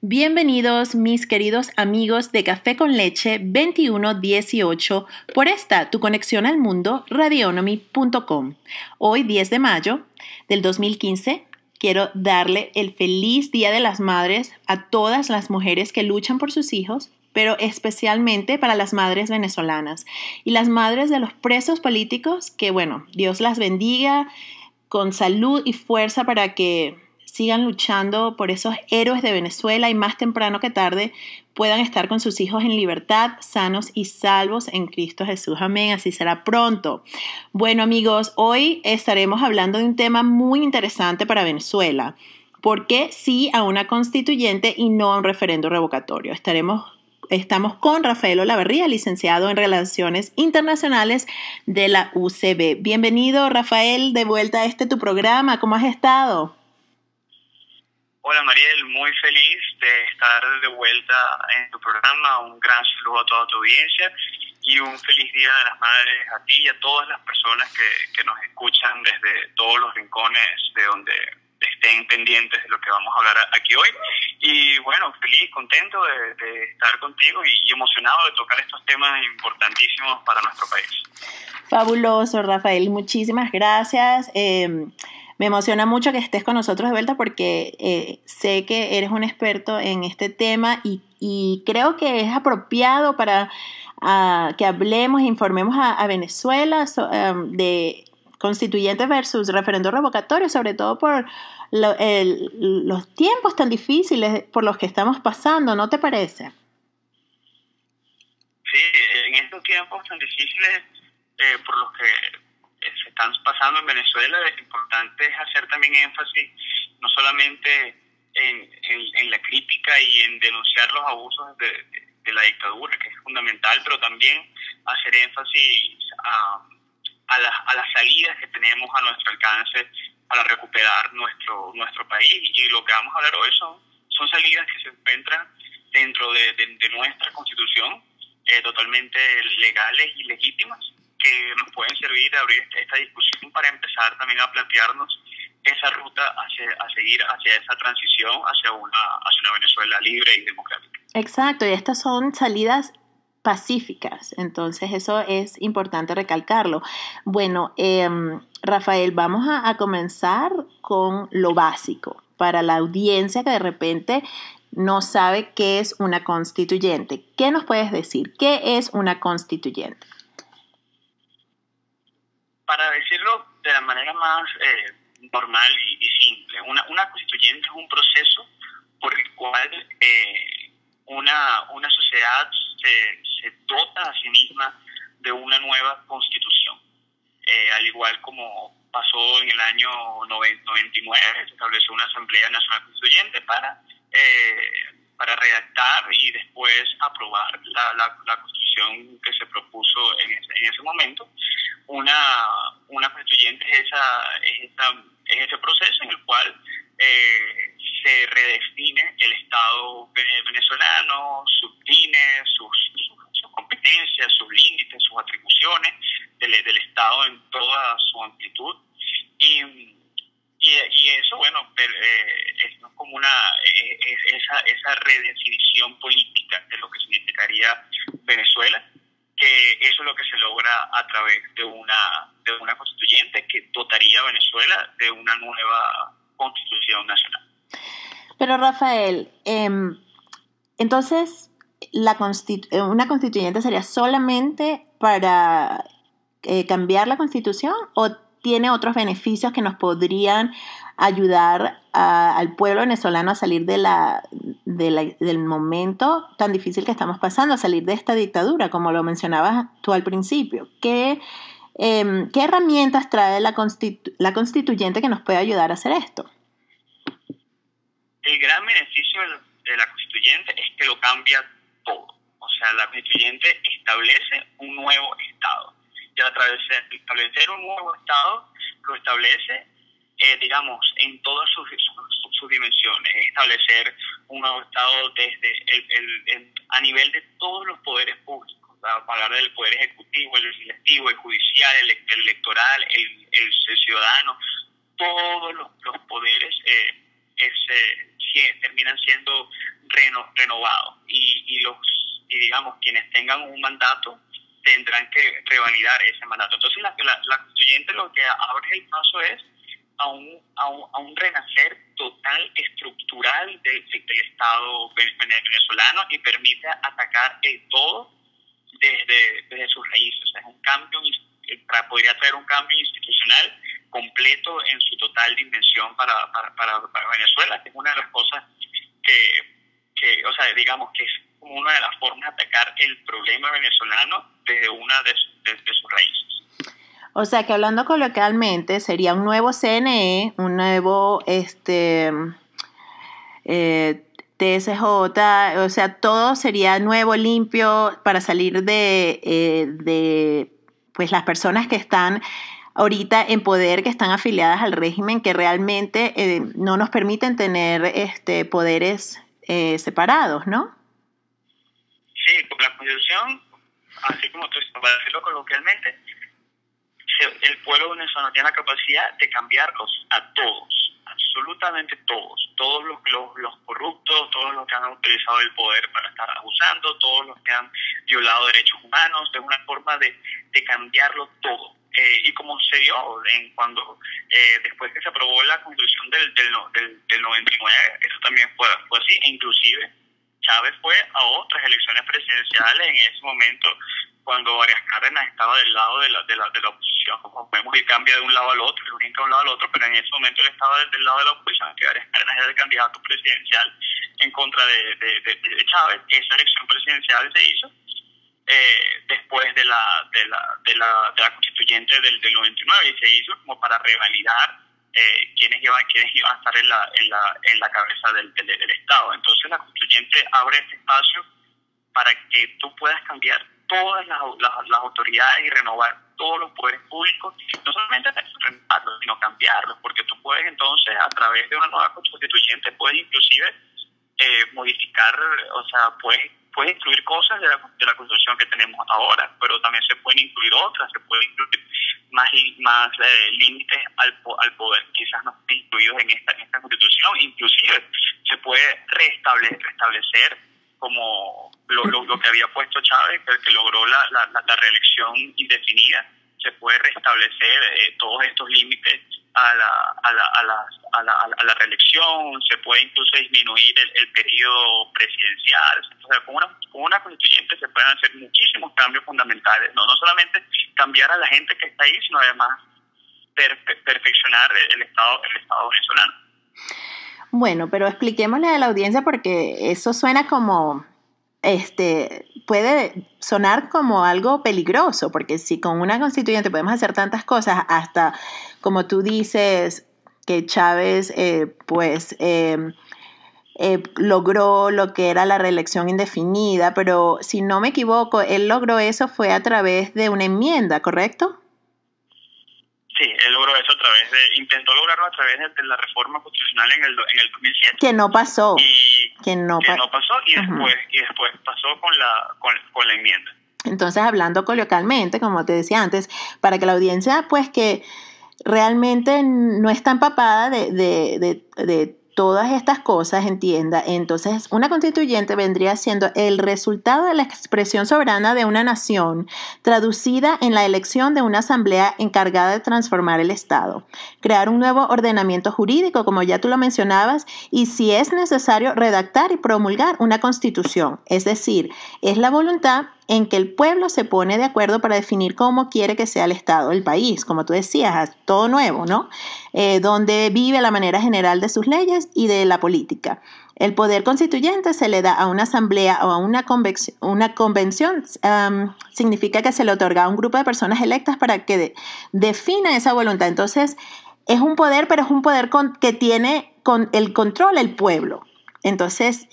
Bienvenidos mis queridos amigos de Café con Leche 2118 por esta tu conexión al mundo radionomy.com. Hoy 10 de mayo del 2015 quiero darle el feliz Día de las Madres a todas las mujeres que luchan por sus hijos, pero especialmente para las madres venezolanas y las madres de los presos políticos que, Dios las bendiga con salud y fuerza para que sigan luchando por esos héroes de Venezuela y más temprano que tarde puedan estar con sus hijos en libertad, sanos y salvos en Cristo Jesús. Amén, así será pronto. Bueno, amigos, hoy estaremos hablando de un tema muy interesante para Venezuela. ¿Por qué sí a una constituyente y no a un referendo revocatorio? Estamos con Rafael Olavarría, licenciado en Relaciones Internacionales de la UCB. Bienvenido, Rafael, de vuelta a tu programa. ¿Cómo has estado? Hola Mariel, muy feliz de estar de vuelta en tu programa. Un gran saludo a toda tu audiencia y un feliz Día de las Madres a ti y a todas las personas que nos escuchan desde todos los rincones de donde estén pendientes de lo que vamos a hablar aquí hoy. Y bueno, feliz, contento de estar contigo y emocionado de tocar estos temas importantísimos para nuestro país. Fabuloso, Rafael, muchísimas gracias. Me emociona mucho que estés con nosotros de vuelta porque sé que eres un experto en este tema y creo que es apropiado para que hablemos e informemos a Venezuela de constituyente versus referendo revocatorio, sobre todo por los tiempos tan difíciles por los que estamos pasando, ¿no te parece? Sí, en estos tiempos tan difíciles por los que se están pasando en Venezuela, es importante hacer también énfasis no solamente en la crítica y en denunciar los abusos de la dictadura, que es fundamental, pero también hacer énfasis a las salidas que tenemos a nuestro alcance para recuperar nuestro país. Y lo que vamos a hablar hoy son salidas que se encuentran dentro de nuestra Constitución, totalmente legales y legítimas, que nos pueden servir de abrir esta discusión para empezar también a plantearnos esa ruta a seguir hacia esa transición, hacia una Venezuela libre y democrática. Exacto, y estas son salidas pacíficas, entonces eso es importante recalcarlo. Bueno, Rafael, vamos a comenzar con lo básico para la audiencia que de repente no sabe qué es una constituyente. ¿Qué nos puedes decir? ¿Qué es una constituyente? Para decirlo de la manera más normal y simple, una constituyente es un proceso por el cual una sociedad se dota a sí misma de una nueva constitución. Al igual como pasó en el año 99, se estableció una Asamblea Nacional Constituyente para redactar y después aprobar la constitución que se propuso en ese momento. Una constituyente es ese proceso en el cual se redefine el Estado venezolano, sus fines, sus competencias, sus límites, sus atribuciones del Estado en toda su amplitud. Y eso, es como esa redefinición política de lo que significaría Venezuela, que eso es lo que se logra a través de una constituyente que dotaría a Venezuela de una nueva constitución nacional. Pero Rafael, entonces una constituyente sería solamente para cambiar la constitución o tiene otros beneficios que nos podrían ayudar al pueblo venezolano a salir del momento tan difícil que estamos pasando, a salir de esta dictadura, como lo mencionabas tú al principio? ¿Qué herramientas trae la constituyente que nos puede ayudar a hacer esto? El gran beneficio de la constituyente es que lo cambia todo. O sea, la constituyente establece un nuevo Estado. Y al establecer un nuevo Estado, lo establece, en todas sus dimensiones. Establecer un nuevo Estado desde a nivel de todos los poderes públicos. Para hablar del poder ejecutivo, el legislativo, el judicial, el electoral, el ciudadano. Todos los poderes terminan siendo renovados y digamos quienes tengan un mandato tendrán que revalidar ese mandato. Entonces la constituyente lo que abre el paso es a un renacer total, estructural del Estado venezolano, y permite atacar el todo desde sus raíces. O sea, es un cambio, podría traer un cambio institucional completo en su total dimensión para Venezuela, que es una de las cosas que o sea, digamos que es como una de las formas de atacar el problema venezolano desde una de sus raíces. O sea, que hablando coloquialmente, sería un nuevo CNE, un nuevo TSJ, o sea, todo sería nuevo, limpio, para salir de pues las personas que están ahorita en poder, que están afiliadas al régimen, que realmente no nos permiten tener poderes separados, ¿no? Sí, porque la Constitución, así como tú dices, para decirlo coloquialmente, el pueblo venezolano tiene la capacidad de cambiarlos a todos, absolutamente todos los corruptos, todos los que han utilizado el poder para estar abusando, todos los que han violado derechos humanos. Es una forma de cambiarlo todo. Y como se dio cuando después que se aprobó la Constitución del 99, eso también fue así, e inclusive Chávez fue a otras elecciones presidenciales en ese momento, cuando Arias Cárdenas estaba del lado de la oposición. Como vemos, y cambia de un lado al otro, brinca de un lado al otro, pero en ese momento él estaba del lado de la oposición, que Arias Cárdenas era el candidato presidencial en contra de Chávez. Esa elección presidencial se hizo después de la constituyente del 99, y se hizo como para revalidar quienes iban a estar en la cabeza del Estado. Entonces la constituyente abre este espacio para que tú puedas cambiar todas las autoridades y renovar todos los poderes públicos, no solamente renovarlos, sino cambiarlos, porque tú puedes entonces, a través de una nueva constituyente, puedes inclusive modificar, o sea, puedes incluir cosas de la Constitución que tenemos ahora, pero también se pueden incluir otras, se pueden incluir más límites al poder, quizás no estén incluidos en esta Constitución. Inclusive se puede restablecer como lo que había puesto Chávez, que logró la reelección indefinida. Se puede restablecer todos estos límites a la reelección, se puede incluso disminuir el periodo presidencial. O sea, con una constituyente se pueden hacer muchísimos cambios fundamentales, no solamente cambiar a la gente que está ahí, sino además perfeccionar el Estado venezolano. Bueno, pero expliquémosle a la audiencia, porque eso suena como, puede sonar como algo peligroso, porque si con una constituyente podemos hacer tantas cosas, hasta como tú dices, que Chávez logró lo que era la reelección indefinida, pero si no me equivoco, él logró eso fue a través de una enmienda, ¿correcto? Sí, él logró eso intentó lograrlo a través de la reforma constitucional en el 2007. Que no pasó. Que no pasó, y después pasó con la enmienda. Entonces, hablando coloquialmente, como te decía antes, para que la audiencia, pues, que realmente no está empapada de todas estas cosas, entienda. Entonces, una constituyente vendría siendo el resultado de la expresión soberana de una nación, traducida en la elección de una asamblea encargada de transformar el Estado, crear un nuevo ordenamiento jurídico, como ya tú lo mencionabas, y si es necesario, redactar y promulgar una constitución. Es decir, es la voluntad en que el pueblo se pone de acuerdo para definir cómo quiere que sea el Estado, el país, como tú decías, todo nuevo, ¿no? Donde vive la manera general de sus leyes y de la política. El poder constituyente se le da a una asamblea o a una convención, significa que se le otorga a un grupo de personas electas para que defina esa voluntad. Entonces, es un poder, pero es un poder que tiene con el control el pueblo. Entonces,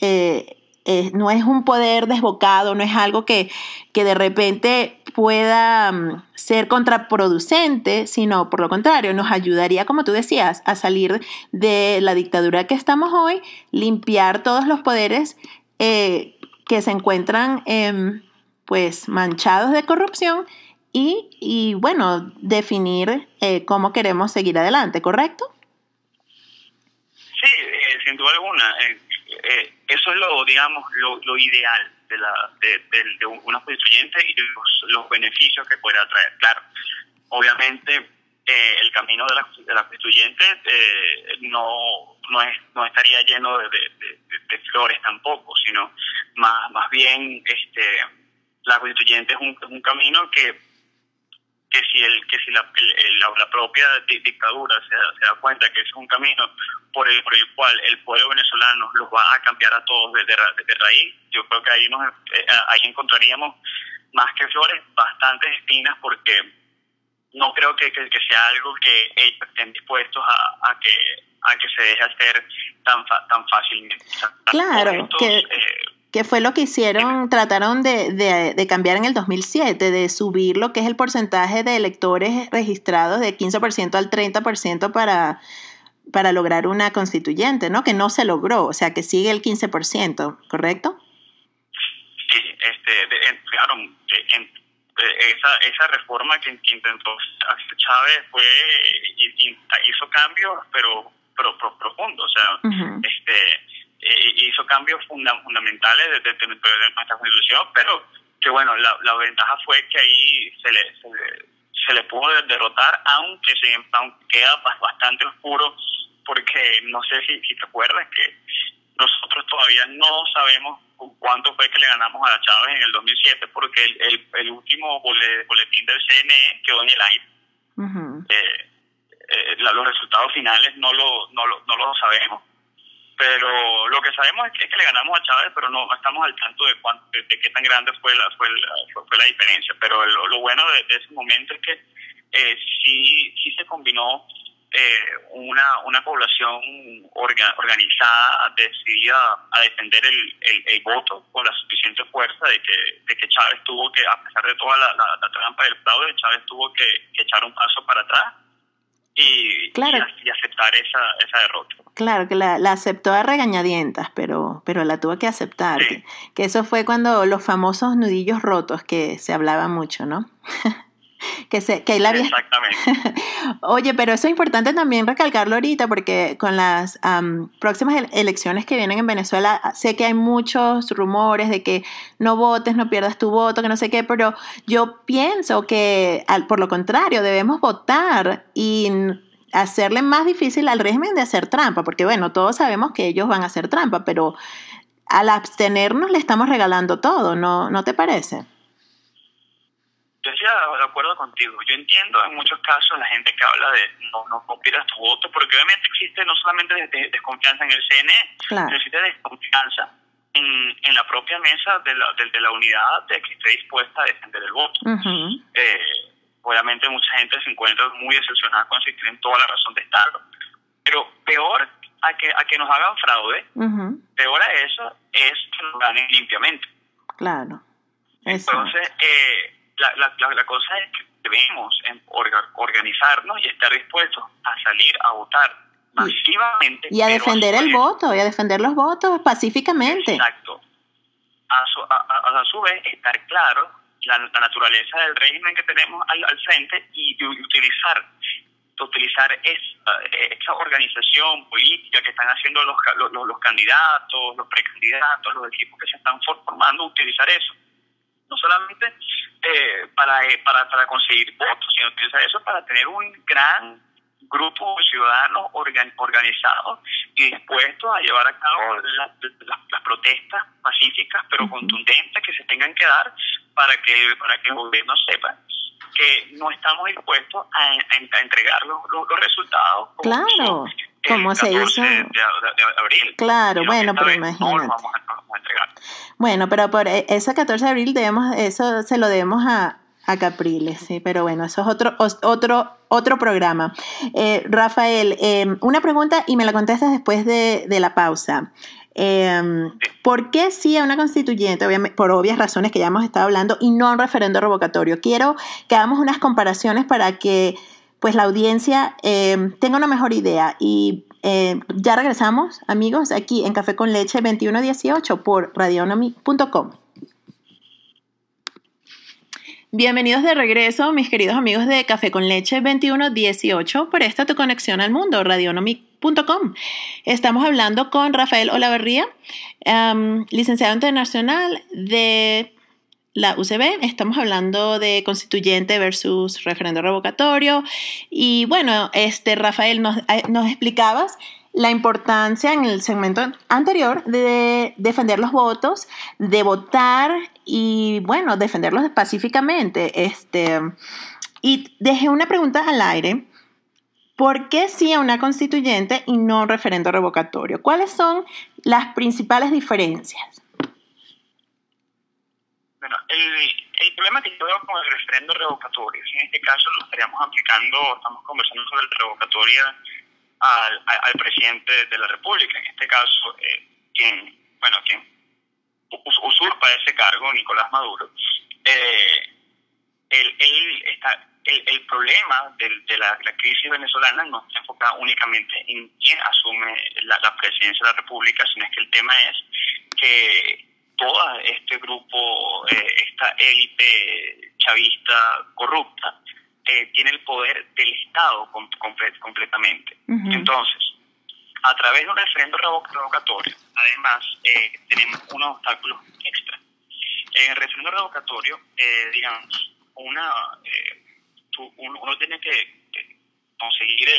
no es un poder desbocado, no es algo que de repente pueda ser contraproducente, sino por lo contrario, nos ayudaría, como tú decías, a salir de la dictadura que estamos hoy, limpiar todos los poderes que se encuentran pues manchados de corrupción y bueno, definir cómo queremos seguir adelante, ¿correcto? Sí, Sí, sin duda alguna. Eso es lo ideal de una constituyente y los beneficios que pueda traer. Claro, obviamente el camino de la constituyente no estaría lleno de flores tampoco, sino más bien la constituyente es un camino que si la propia dictadura se da cuenta que es un camino por el cual el pueblo venezolano los va a cambiar a todos de raíz, yo creo que ahí encontraríamos más que flores, bastantes espinas, porque no creo que sea algo que ellos estén dispuestos a que se deje hacer tan fácilmente. O sea, claro, que fue lo que hicieron, trataron de cambiar en el 2007, de subir lo que es el porcentaje de electores registrados de 15% al 30% para lograr una constituyente, ¿no? Que no se logró, o sea, que sigue el 15%, ¿correcto? Sí, claro, esa reforma que intentó hacer Chávez hizo cambios, pero profundos, o sea, uh-huh. Hizo cambios fundamentales desde nuestra constitución, pero que bueno, la ventaja fue que ahí se le pudo derrotar, aunque queda bastante oscuro, porque no sé si te acuerdas que nosotros todavía no sabemos cuánto fue que le ganamos a Chávez en el 2007, porque el último boletín del CNE quedó en el aire. Uh-huh. Los resultados finales no lo sabemos, pero lo que sabemos es que le ganamos a Chávez, pero no estamos al tanto de qué tan grande fue la diferencia. Pero lo bueno de ese momento es que sí se combinó una población organizada, decidida a defender el voto con la suficiente fuerza de que Chávez tuvo que, a pesar de toda la trampa del fraude, Chávez tuvo que echar un paso para atrás y aceptar esa derrota. Claro, que la aceptó a regañadientas, pero la tuvo que aceptar. Sí. Que eso fue cuando los famosos nudillos rotos, que se hablaba mucho, ¿no? que él había... Exactamente. Oye, pero eso es importante también recalcarlo ahorita, porque con las próximas elecciones que vienen en Venezuela, sé que hay muchos rumores de que no votes, no pierdas tu voto, que no sé qué, pero yo pienso que, por lo contrario, debemos votar y hacerle más difícil al régimen de hacer trampa, porque bueno, todos sabemos que ellos van a hacer trampa, pero al abstenernos le estamos regalando todo, ¿no te parece? Yo estoy de acuerdo contigo. Yo entiendo en muchos casos la gente que habla de no pierdas tu voto, porque obviamente existe no solamente desconfianza en el CNE, claro, sino existe desconfianza en la propia mesa de la unidad de que esté dispuesta a defender el voto. Uh-huh. Obviamente mucha gente se encuentra muy decepcionada con eso y tienen toda la razón de estarlo. Pero peor a que nos hagan fraude, uh-huh, peor a eso es que nos ganen limpiamente. Claro. Entonces, la cosa es que debemos organizarnos y estar dispuestos a salir a votar masivamente. Y a defender el voto, y a defender los votos pacíficamente. Exacto. A su vez, estar claro la naturaleza del régimen que tenemos al frente y utilizar esa organización política que están haciendo los candidatos, los precandidatos, los equipos que se están formando, utilizar eso. No solamente para conseguir votos, sino utilizar eso para tener un gran grupo de ciudadanos organizados y dispuestos a llevar a cabo las protestas pacíficas pero uh-huh, contundentes que se tengan que dar para que el gobierno sepa que no estamos dispuestos a entregar los resultados claro, como se hizo de abril. Claro, bueno, pero imagínate. No lo vamos a entregar. Bueno, pero por ese 14 de abril eso se lo debemos a Capriles, sí, pero bueno, eso es otro programa. Rafael, una pregunta y me la contestas después de la pausa. ¿Por qué sí a una constituyente, obviamente, por obvias razones que ya hemos estado hablando, y no a un referendo revocatorio? Quiero que hagamos unas comparaciones para que pues la audiencia tenga una mejor idea. Y ya regresamos, amigos, aquí en Café con Leche 2118 por radionomy.com. Bienvenidos de regreso, mis queridos amigos de Café con Leche 2118, por esta tu conexión al mundo, radionomy.com. radionomi.com. Estamos hablando con Rafael Olavarría, licenciado internacional de la UCB. Estamos hablando de constituyente versus referendo revocatorio. Y bueno, Rafael, nos explicabas la importancia en el segmento anterior de defender los votos, de votar y, bueno, defenderlos pacíficamente. Y dejé una pregunta al aire. ¿Por qué sí a una constituyente y no un referendo revocatorio? ¿Cuáles son las principales diferencias? Bueno, el problema que yo veo con el referendo revocatorio, en este caso lo estaríamos aplicando, estamos conversando sobre la revocatoria al presidente de la República, en este caso, quien usurpa ese cargo, Nicolás Maduro. El problema de la crisis venezolana no está enfocado únicamente en quién asume la presidencia de la República, sino es que el tema es que todo este grupo, esta élite chavista corrupta, tiene el poder del Estado completamente. Uh-huh. Entonces, a través de un referendo revocatorio, además, tenemos unos obstáculos extra. En el referendo revocatorio, digamos, uno tiene que conseguir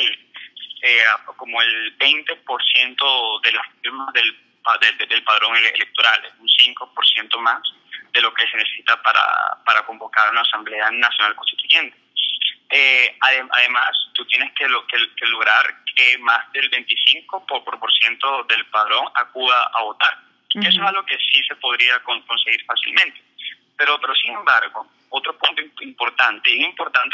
como el 20% de las firmas del padrón electoral, un 5% más de lo que se necesita para convocar una Asamblea Nacional Constituyente. Además, tú tienes que lograr que más del 25% del padrón acuda a votar. Uh-huh. Eso es algo que sí se podría conseguir fácilmente. Pero sin embargo, otro punto importante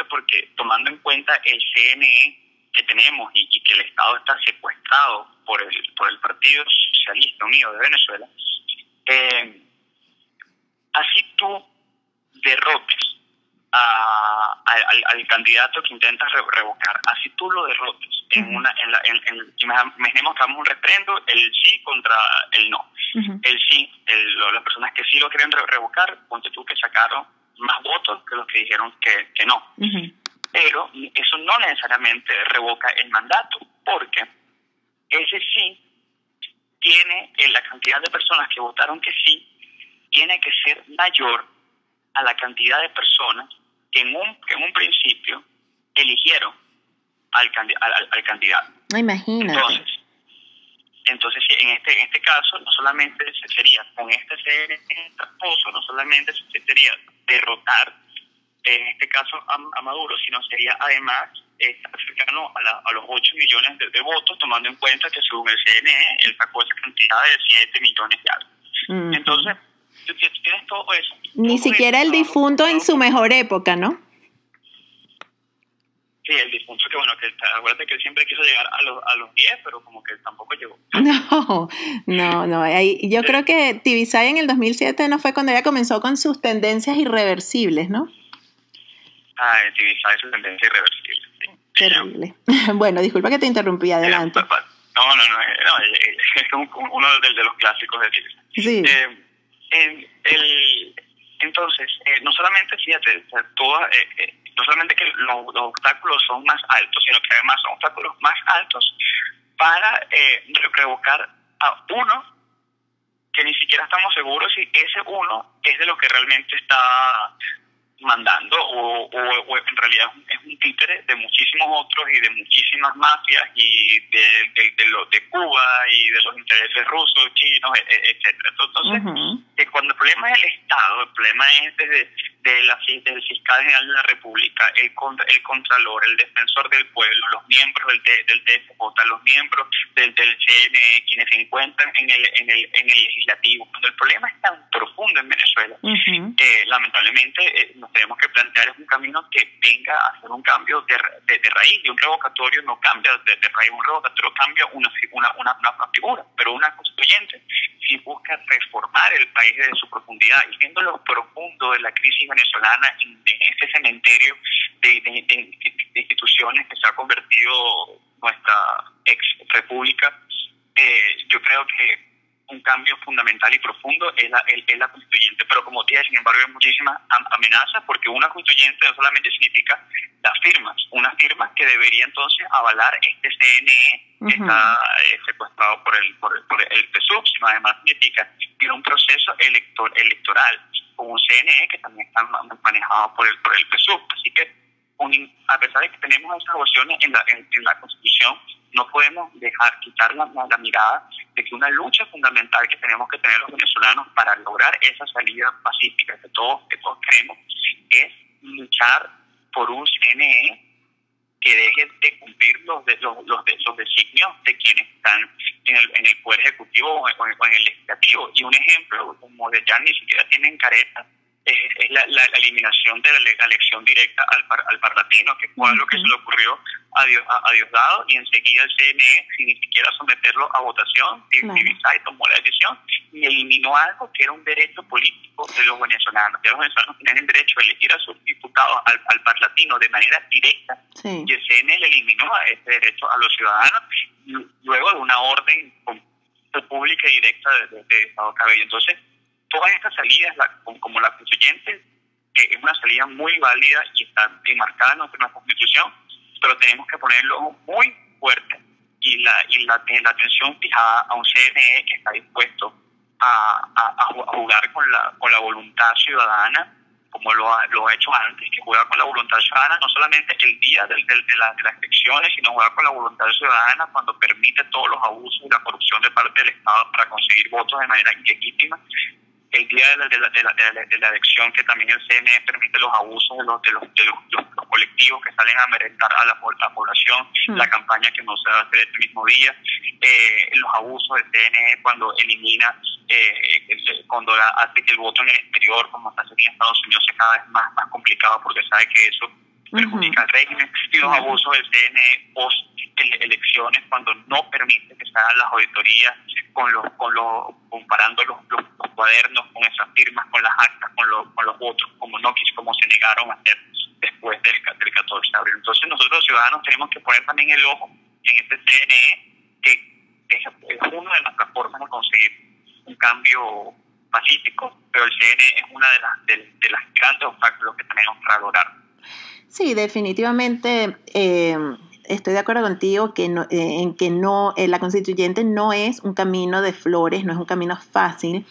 porque tomando en cuenta el CNE que tenemos y que el Estado está secuestrado por el Partido Socialista Unido de Venezuela, así tú derrotes al candidato que intentas revocar, así tú lo derrotes imaginemos que hagamos un referendo, el sí contra el no. Uh-huh. El sí, las personas que sí lo quieren revocar, ponte tú que sacaron más votos que los que dijeron que no. Uh-huh. Pero eso no necesariamente revoca el mandato, porque ese sí tiene, la cantidad de personas que votaron que sí, tiene que ser mayor a la cantidad de personas que en un principio eligieron al candidato. Imagínate. Entonces en este caso, no solamente sería con este tramposo, no solamente sería derrotar, en este caso a Maduro, sino sería además cercano a los 8 millones de votos, tomando en cuenta que según el CNE, él sacó esa cantidad de 7 millones de algo. Uh-huh. Entonces, tú tienes todo eso. Ni siquiera el difunto en su mejor época, ¿no? Sí, el difunto, que bueno, que acuérdate que él siempre quiso llegar a los 10, pero como que tampoco llegó. No. Yo creo que Tibisay en el 2007 no fue cuando ella comenzó con sus tendencias irreversibles, ¿no? Tibisay, su tendencia irreversible, sí. Terrible. Bueno, disculpa que te interrumpí, adelante. No, es como uno de los clásicos de Tibisay. Sí. Entonces, no solamente, fíjate, no solamente que los obstáculos son más altos, sino que además son obstáculos más altos para revocar a uno que ni siquiera estamos seguros si ese uno es de lo que realmente está mandando o en realidad es un títere de muchísimos otros y de muchísimas mafias y de Cuba y de los intereses rusos, chinos, etcétera. Entonces, uh-huh. Cuando el problema es el Estado, el problema es del fiscal general de la República, el contralor, el defensor del pueblo, los miembros del TSJ, los miembros del CNE, quienes se encuentran en el legislativo. Cuando el problema es tan profundo en Venezuela, uh-huh. Lamentablemente nos tenemos que plantear un camino que venga a hacer un cambio de raíz, y un revocatorio no cambia de raíz, un revocatorio cambia una figura, pero una constituyente sí busca reformar el país desde su profundidad, y viendo lo profundo de la crisis venezolana en este cementerio de instituciones que se ha convertido nuestra ex república, yo creo que un cambio fundamental y profundo es la constituyente, pero como te dije, sin embargo, hay muchísimas amenazas, porque una constituyente no solamente significa las firmas, unas firmas que debería entonces avalar este CNE que está secuestrado por el PSUV, sino además significa ir a un proceso electoral con un CNE que también está manejado por el PSUV. Así que, a pesar de que tenemos esas opciones en la Constitución, no podemos quitar la mirada de que una lucha fundamental que tenemos que tener los venezolanos para lograr esa salida pacífica que todos queremos es luchar por un CNE que deje de cumplir los designios de quienes están en el Poder Ejecutivo o en el Legislativo. Y un ejemplo, como ya ni siquiera tienen careta, es la eliminación de la elección directa al parlatino, que fue lo que se le ocurrió a Diosdado, y enseguida el CNE, sin ni siquiera someterlo a votación, y tomó la decisión y eliminó algo que era un derecho político de los venezolanos. Ya los venezolanos tenían el derecho a elegir a sus diputados al parlatino de manera directa, y el CNE le eliminó ese derecho a los ciudadanos luego de una orden pública y directa de Estado Cabello. Entonces, todas estas salidas, como la constituyente, es una salida muy válida y está enmarcada en nuestra Constitución, pero tenemos que ponerlo muy fuerte y la atención fijada a un CNE que está dispuesto a jugar con la voluntad ciudadana, como lo ha hecho antes, que juega con la voluntad ciudadana no solamente el día de las elecciones, sino juega con la voluntad ciudadana cuando permite todos los abusos y la corrupción de parte del Estado para conseguir votos de manera ilegítima. El día de la elección, que también el CNE permite los abusos de los colectivos que salen a merendar a la población, la campaña que no se va a hacer este mismo día, los abusos del CNE cuando elimina, cuando hace que el voto en el exterior, como está haciendo en Estados Unidos, sea cada vez más complicado, porque sabe que eso perjudica al régimen, y los abusos del CNE post elecciones cuando no permite que se hagan las auditorías comparando los cuadernos con esas firmas, con las actas, con los votos, como se negaron a hacer después del 14 de abril. Entonces nosotros los ciudadanos tenemos que poner también el ojo en este CNE, que es una de nuestras formas de conseguir un cambio pacífico, pero el CNE es una de las grandes obstáculos que tenemos para lograr. Sí, definitivamente estoy de acuerdo contigo en que la constituyente no es un camino de flores, no es un camino fácil,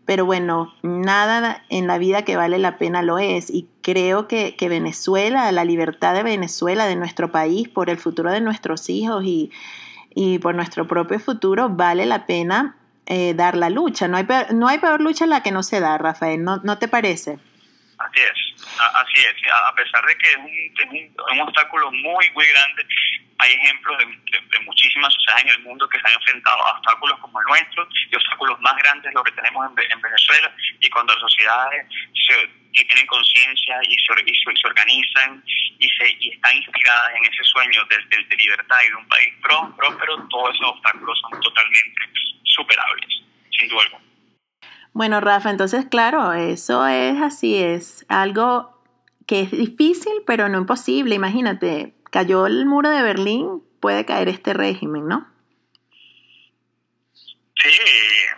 pero bueno, nada en la vida que vale la pena lo es, y creo que Venezuela, la libertad de Venezuela, de nuestro país, por el futuro de nuestros hijos y por nuestro propio futuro, vale la pena dar la lucha. No hay peor lucha en la que no se da, Rafael, ¿no te parece? Así es. A pesar de que es un obstáculo muy, muy grande, hay ejemplos de muchísimas sociedades en el mundo que se han enfrentado a obstáculos como el nuestro, y obstáculos más grandes los que tenemos en Venezuela, y cuando las sociedades que tienen conciencia y se organizan y están inspiradas en ese sueño de libertad y de un país próspero, todos esos obstáculos son totalmente superables, sin duda alguna. Bueno, Rafa, entonces, claro, eso es así, es algo que es difícil, pero no imposible. Imagínate, cayó el muro de Berlín, puede caer este régimen, ¿no? Sí,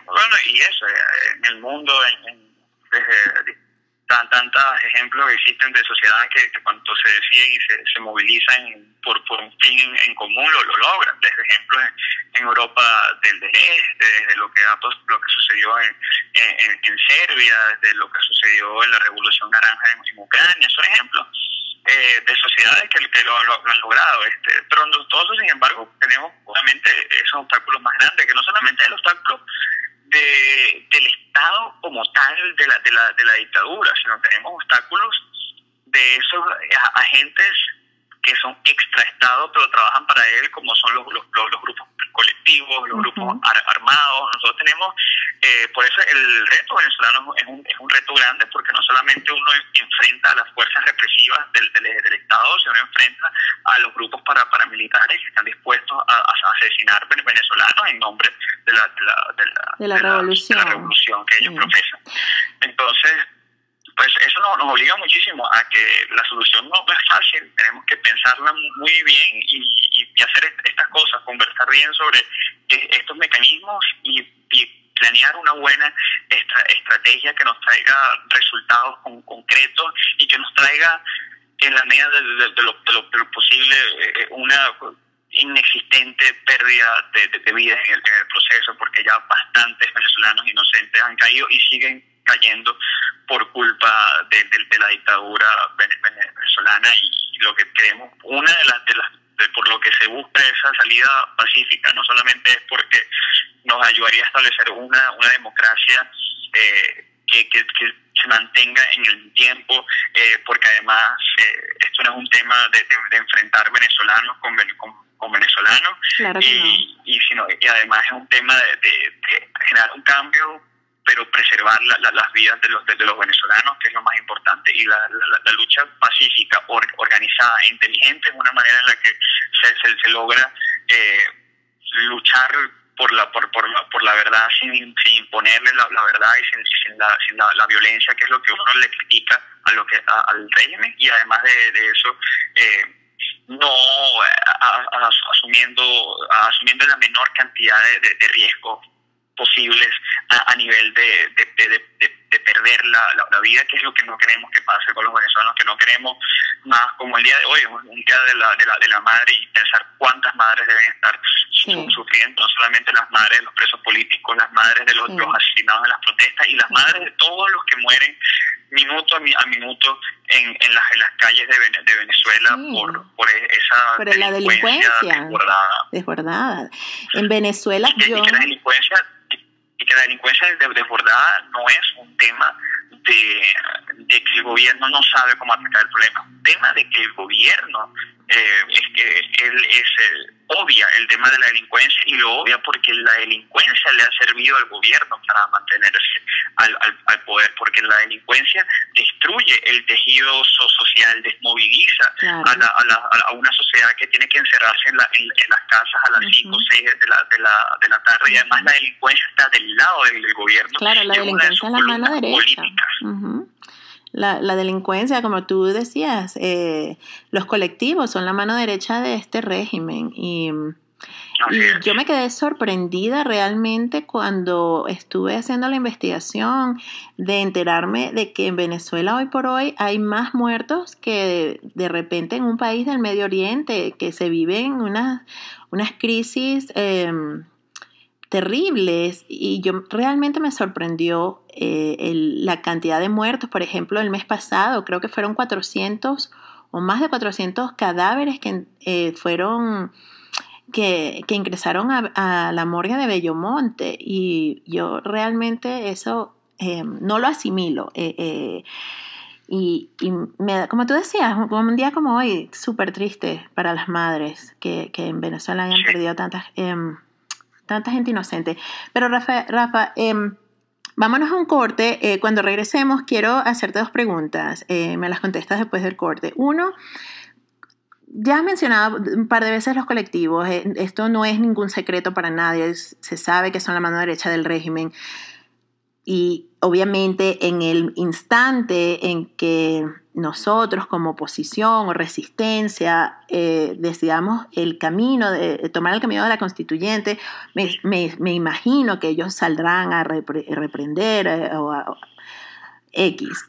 bueno, y eso, en el mundo, desde tantos ejemplos que existen de sociedades que cuando se deciden y se movilizan por un fin en común lo logran. Desde ejemplos en Europa del Este, desde lo que sucedió en Serbia, desde lo que sucedió en la Revolución Naranja en Ucrania, son ejemplos de sociedades que lo han logrado. Pero nosotros, sin embargo, tenemos obviamente esos obstáculos más grandes, que no solamente el obstáculo del Estado como tal de la dictadura, sino tenemos obstáculos de esos agentes que son extraestados pero trabajan para él, como son los grupos colectivos, los grupos armados. Nosotros tenemos, por eso el reto venezolano es un reto grande, porque no solamente uno enfrenta a las fuerzas represivas del Estado, sino enfrenta a los grupos paramilitares que están dispuestos a asesinar venezolanos en nombre de la revolución que ellos profesan. Entonces, pues eso nos obliga muchísimo a que la solución no es fácil, tenemos que pensarla muy bien y hacer estas cosas, conversar bien sobre estos mecanismos y planear una buena estrategia que nos traiga resultados concretos y que nos traiga, en la medida de lo posible, una inexistente pérdida de vidas en el proceso, porque ya bastantes venezolanos inocentes han caído y siguen cayendo por culpa de la dictadura venezolana. Y lo que queremos, una de las por lo que se busca esa salida pacífica, no solamente es porque nos ayudaría a establecer una democracia que se mantenga en el tiempo, porque además esto no es un tema de enfrentar venezolanos con venezolanos, claro que no. y además es un tema de generar un cambio, pero preservar las vidas de los venezolanos, que es lo más importante. Y la lucha pacífica, organizada e inteligente es una manera en la que se logra luchar por la verdad sin imponerle la verdad y sin la violencia, que es lo que uno le critica al régimen, y además de eso no asumiendo la menor cantidad de riesgo posibles a nivel de perder la vida, que es lo que no queremos que pase con los venezolanos, que no queremos más como el día de hoy, un día de la madre, y pensar cuántas madres deben estar sufriendo, no solamente las madres de los presos políticos, las madres de los asesinados en las protestas, y las madres de todos los que mueren minuto a minuto en las calles de Venezuela por esa delincuencia desbordada. En Venezuela y que la delincuencia desbordada no es un tema de que el gobierno no sabe cómo atacar el problema, un tema de que el gobierno es que él obvia el tema de la delincuencia, y lo obvia porque la delincuencia le ha servido al gobierno para mantenerse al poder, porque la delincuencia destruye el tejido social, desmoviliza a una sociedad que tiene que encerrarse en las casas a las 5 o 6 de la tarde, y además la delincuencia está del lado del gobierno. Claro, la delincuencia es la mano derecha. La delincuencia, como tú decías, los colectivos son la mano derecha de este régimen, y yo me quedé sorprendida realmente cuando estuve haciendo la investigación de enterarme de que en Venezuela hoy por hoy hay más muertos que de repente en un país del Medio Oriente, que se viven unas crisis terribles, y yo realmente me sorprendió la cantidad de muertos. Por ejemplo, el mes pasado creo que fueron 400 o más de 400 cadáveres que ingresaron a la morgue de Bellomonte, y yo realmente eso no lo asimilo. Y como tú decías, un día como hoy, súper triste para las madres que en Venezuela hayan perdido tanta gente inocente. Pero Rafa, vámonos a un corte. Cuando regresemos quiero hacerte 2 preguntas. Me las contestas después del corte. Uno, ya has mencionado un par de veces los colectivos. Esto no es ningún secreto para nadie. Se sabe que son la mano derecha del régimen. Y obviamente en el instante en que nosotros como oposición o resistencia decidamos tomar el camino de la constituyente, me imagino que ellos saldrán a reprender o a X.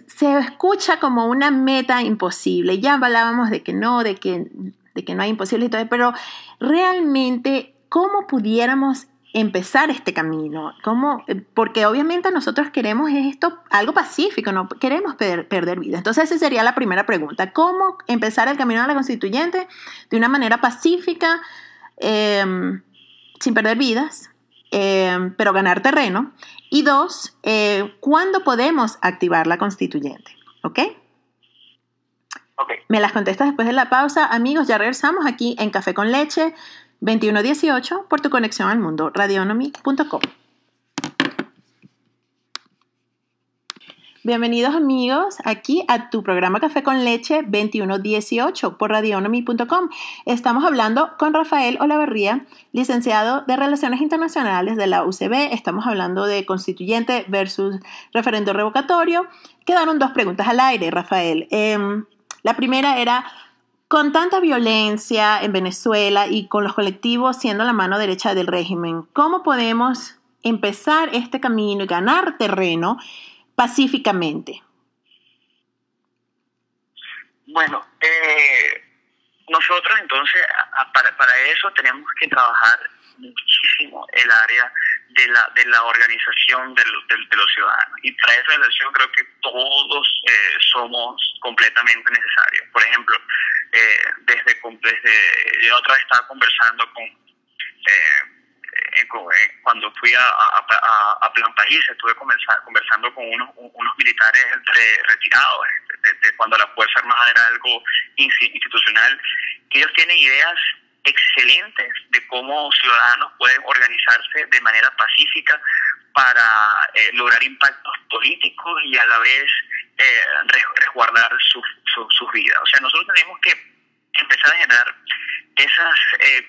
Se escucha como una meta imposible. Ya hablábamos de que no hay imposible y todo, pero realmente, ¿cómo pudiéramos empezar este camino? Porque obviamente nosotros queremos esto, algo pacífico, no queremos perder vidas. Entonces esa sería la primera pregunta: ¿cómo empezar el camino de la constituyente de una manera pacífica, sin perder vidas, pero ganar terreno? Y 2, ¿cuándo podemos activar la constituyente? ¿Ok? Me las contestas después de la pausa. Amigos, ya regresamos aquí en Café con Leche 2118 por tu conexión al mundo, radionomy.com. Bienvenidos amigos aquí a tu programa Café con Leche 2118 por radionomy.com. Estamos hablando con Rafael Olavarría, licenciado de Relaciones Internacionales de la UCB. Estamos hablando de constituyente versus referendo revocatorio. Quedaron 2 preguntas al aire, Rafael. La primera era: Con tanta violencia en Venezuela y con los colectivos siendo la mano derecha del régimen, ¿cómo podemos empezar este camino y ganar terreno pacíficamente? Bueno, nosotros entonces para eso tenemos que trabajar muchísimo el área de la organización de los ciudadanos, y para esa organización creo que todos somos completamente necesarios. Por ejemplo, yo otra vez estaba conversando cuando fui a Plan País, estuve conversando con unos militares retirados de cuando la Fuerza Armada era algo institucional, que ellos tienen ideas excelentes de cómo ciudadanos pueden organizarse de manera pacífica para lograr impactos políticos y a la vez resguardar sus vidas. O sea, nosotros tenemos que empezar a generar esas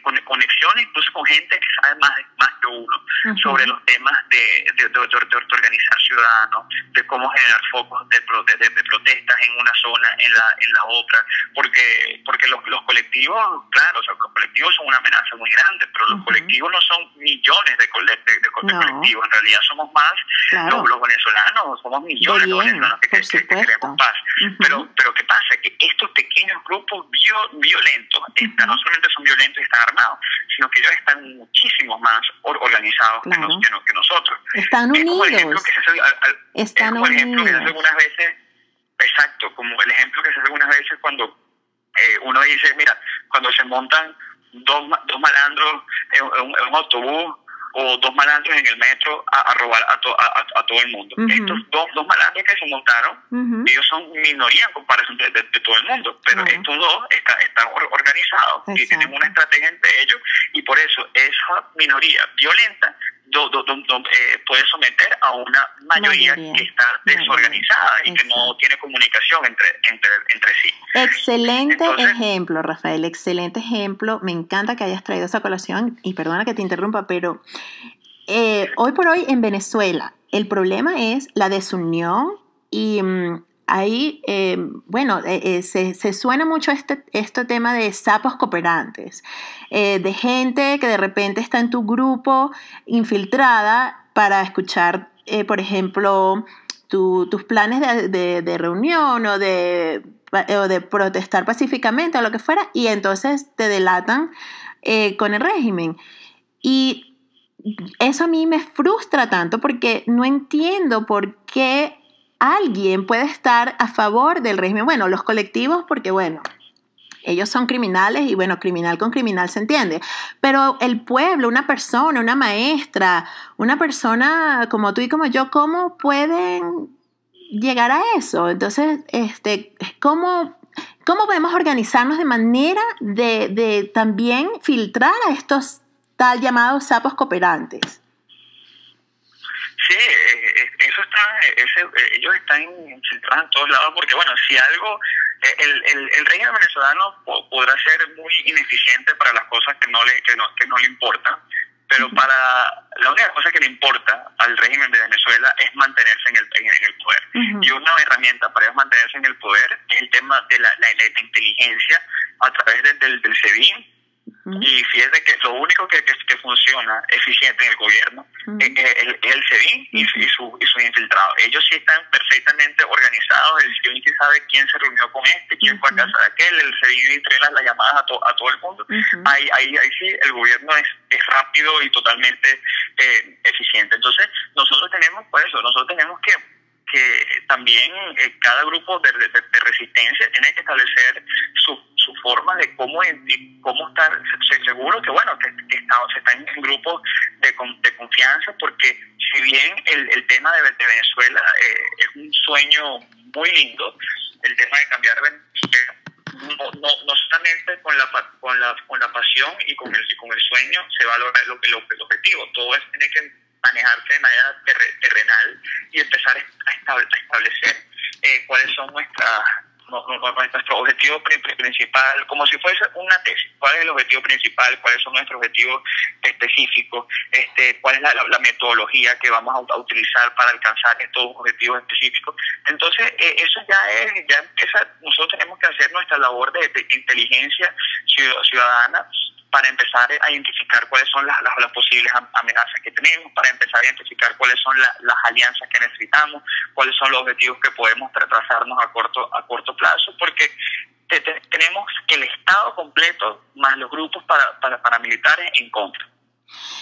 conexiones, incluso con gente que sabe más que uno, sobre los temas de organizar ciudadanos, de cómo generar focos de protestas en una zona, en la otra, porque los colectivos, claro, o sea, los colectivos son una amenaza muy grande, pero los colectivos no son millones de colectivos, en realidad somos más, los venezolanos, somos millones de venezolanos que queremos paz. Pero ¿qué pasa? Que estos pequeños grupos violentos no solamente son violentos y están armados, sino que ellos están muchísimo más organizados que nosotros. Están unidos. Están unidos. El ejemplo que se hace algunas veces, exacto, como el ejemplo que se hace algunas veces cuando uno dice, mira, cuando se montan dos malandros en un autobús o dos malandros en el metro a robar a todo el mundo. Estos dos malandros que se montaron, ellos son minoría en comparación de todo el mundo, pero estos dos están organizados y tienen una estrategia entre ellos, y por eso esa minoría violenta puede someter a una mayoría que está desorganizada y que no tiene comunicación entre sí. Excelente ejemplo, Rafael, excelente ejemplo. Me encanta que hayas traído esa colación y perdona que te interrumpa, pero hoy por hoy en Venezuela el problema es la desunión y ahí, se suena mucho este tema de sapos cooperantes, de gente que de repente está en tu grupo infiltrada para escuchar, por ejemplo, tus planes de reunión o de protestar pacíficamente o lo que fuera, y entonces te delatan con el régimen. Y eso a mí me frustra tanto porque no entiendo por qué alguien puede estar a favor del régimen. Bueno, los colectivos, porque ellos son criminales y criminal con criminal se entiende. Pero el pueblo, una persona, una maestra, una persona como tú y como yo, ¿cómo pueden llegar a eso? Entonces, ¿cómo podemos organizarnos de manera de también filtrar a estos tal llamados sapos cooperantes? Sí, ellos están infiltrados en todos lados porque, si algo, el régimen venezolano podrá ser muy ineficiente para las cosas que no le importan, pero para la única cosa que le importa al régimen de Venezuela es mantenerse en el poder. Y una herramienta para ellos mantenerse en el poder es el tema de la inteligencia a través del SEBIN. Y fíjate que lo único que funciona eficiente en el gobierno es el SEBIN y sus infiltrados. Ellos sí están perfectamente organizados, el SEBIN sí sabe quién se reunió con quién fue a casa de aquel, el SEBIN entrega las llamadas a todo el mundo. Ahí sí el gobierno es rápido y totalmente eficiente. Entonces nosotros tenemos que también cada grupo de resistencia tiene que establecer su forma de cómo estar seguro que se están en grupos de confianza, porque si bien el tema de Venezuela es un sueño muy lindo, el tema de cambiar Venezuela no solamente con la pasión y con el sueño se va a lograr el objetivo. Todo eso tiene que manejarse de manera terrenal y empezar a establecer cuáles son nuestro objetivo principal, como si fuese una tesis. ¿Cuál es el objetivo principal? ¿Cuáles son nuestros objetivos específicos? ¿Cuál es la metodología que vamos a utilizar para alcanzar estos objetivos específicos? Entonces, eso ya empieza. Nosotros tenemos que hacer nuestra labor de inteligencia ciudadana para empezar a identificar cuáles son las posibles amenazas que tenemos, para empezar a identificar cuáles son las alianzas que necesitamos, cuáles son los objetivos que podemos trazarnos a corto plazo, porque tenemos el Estado completo más los grupos paramilitares en contra.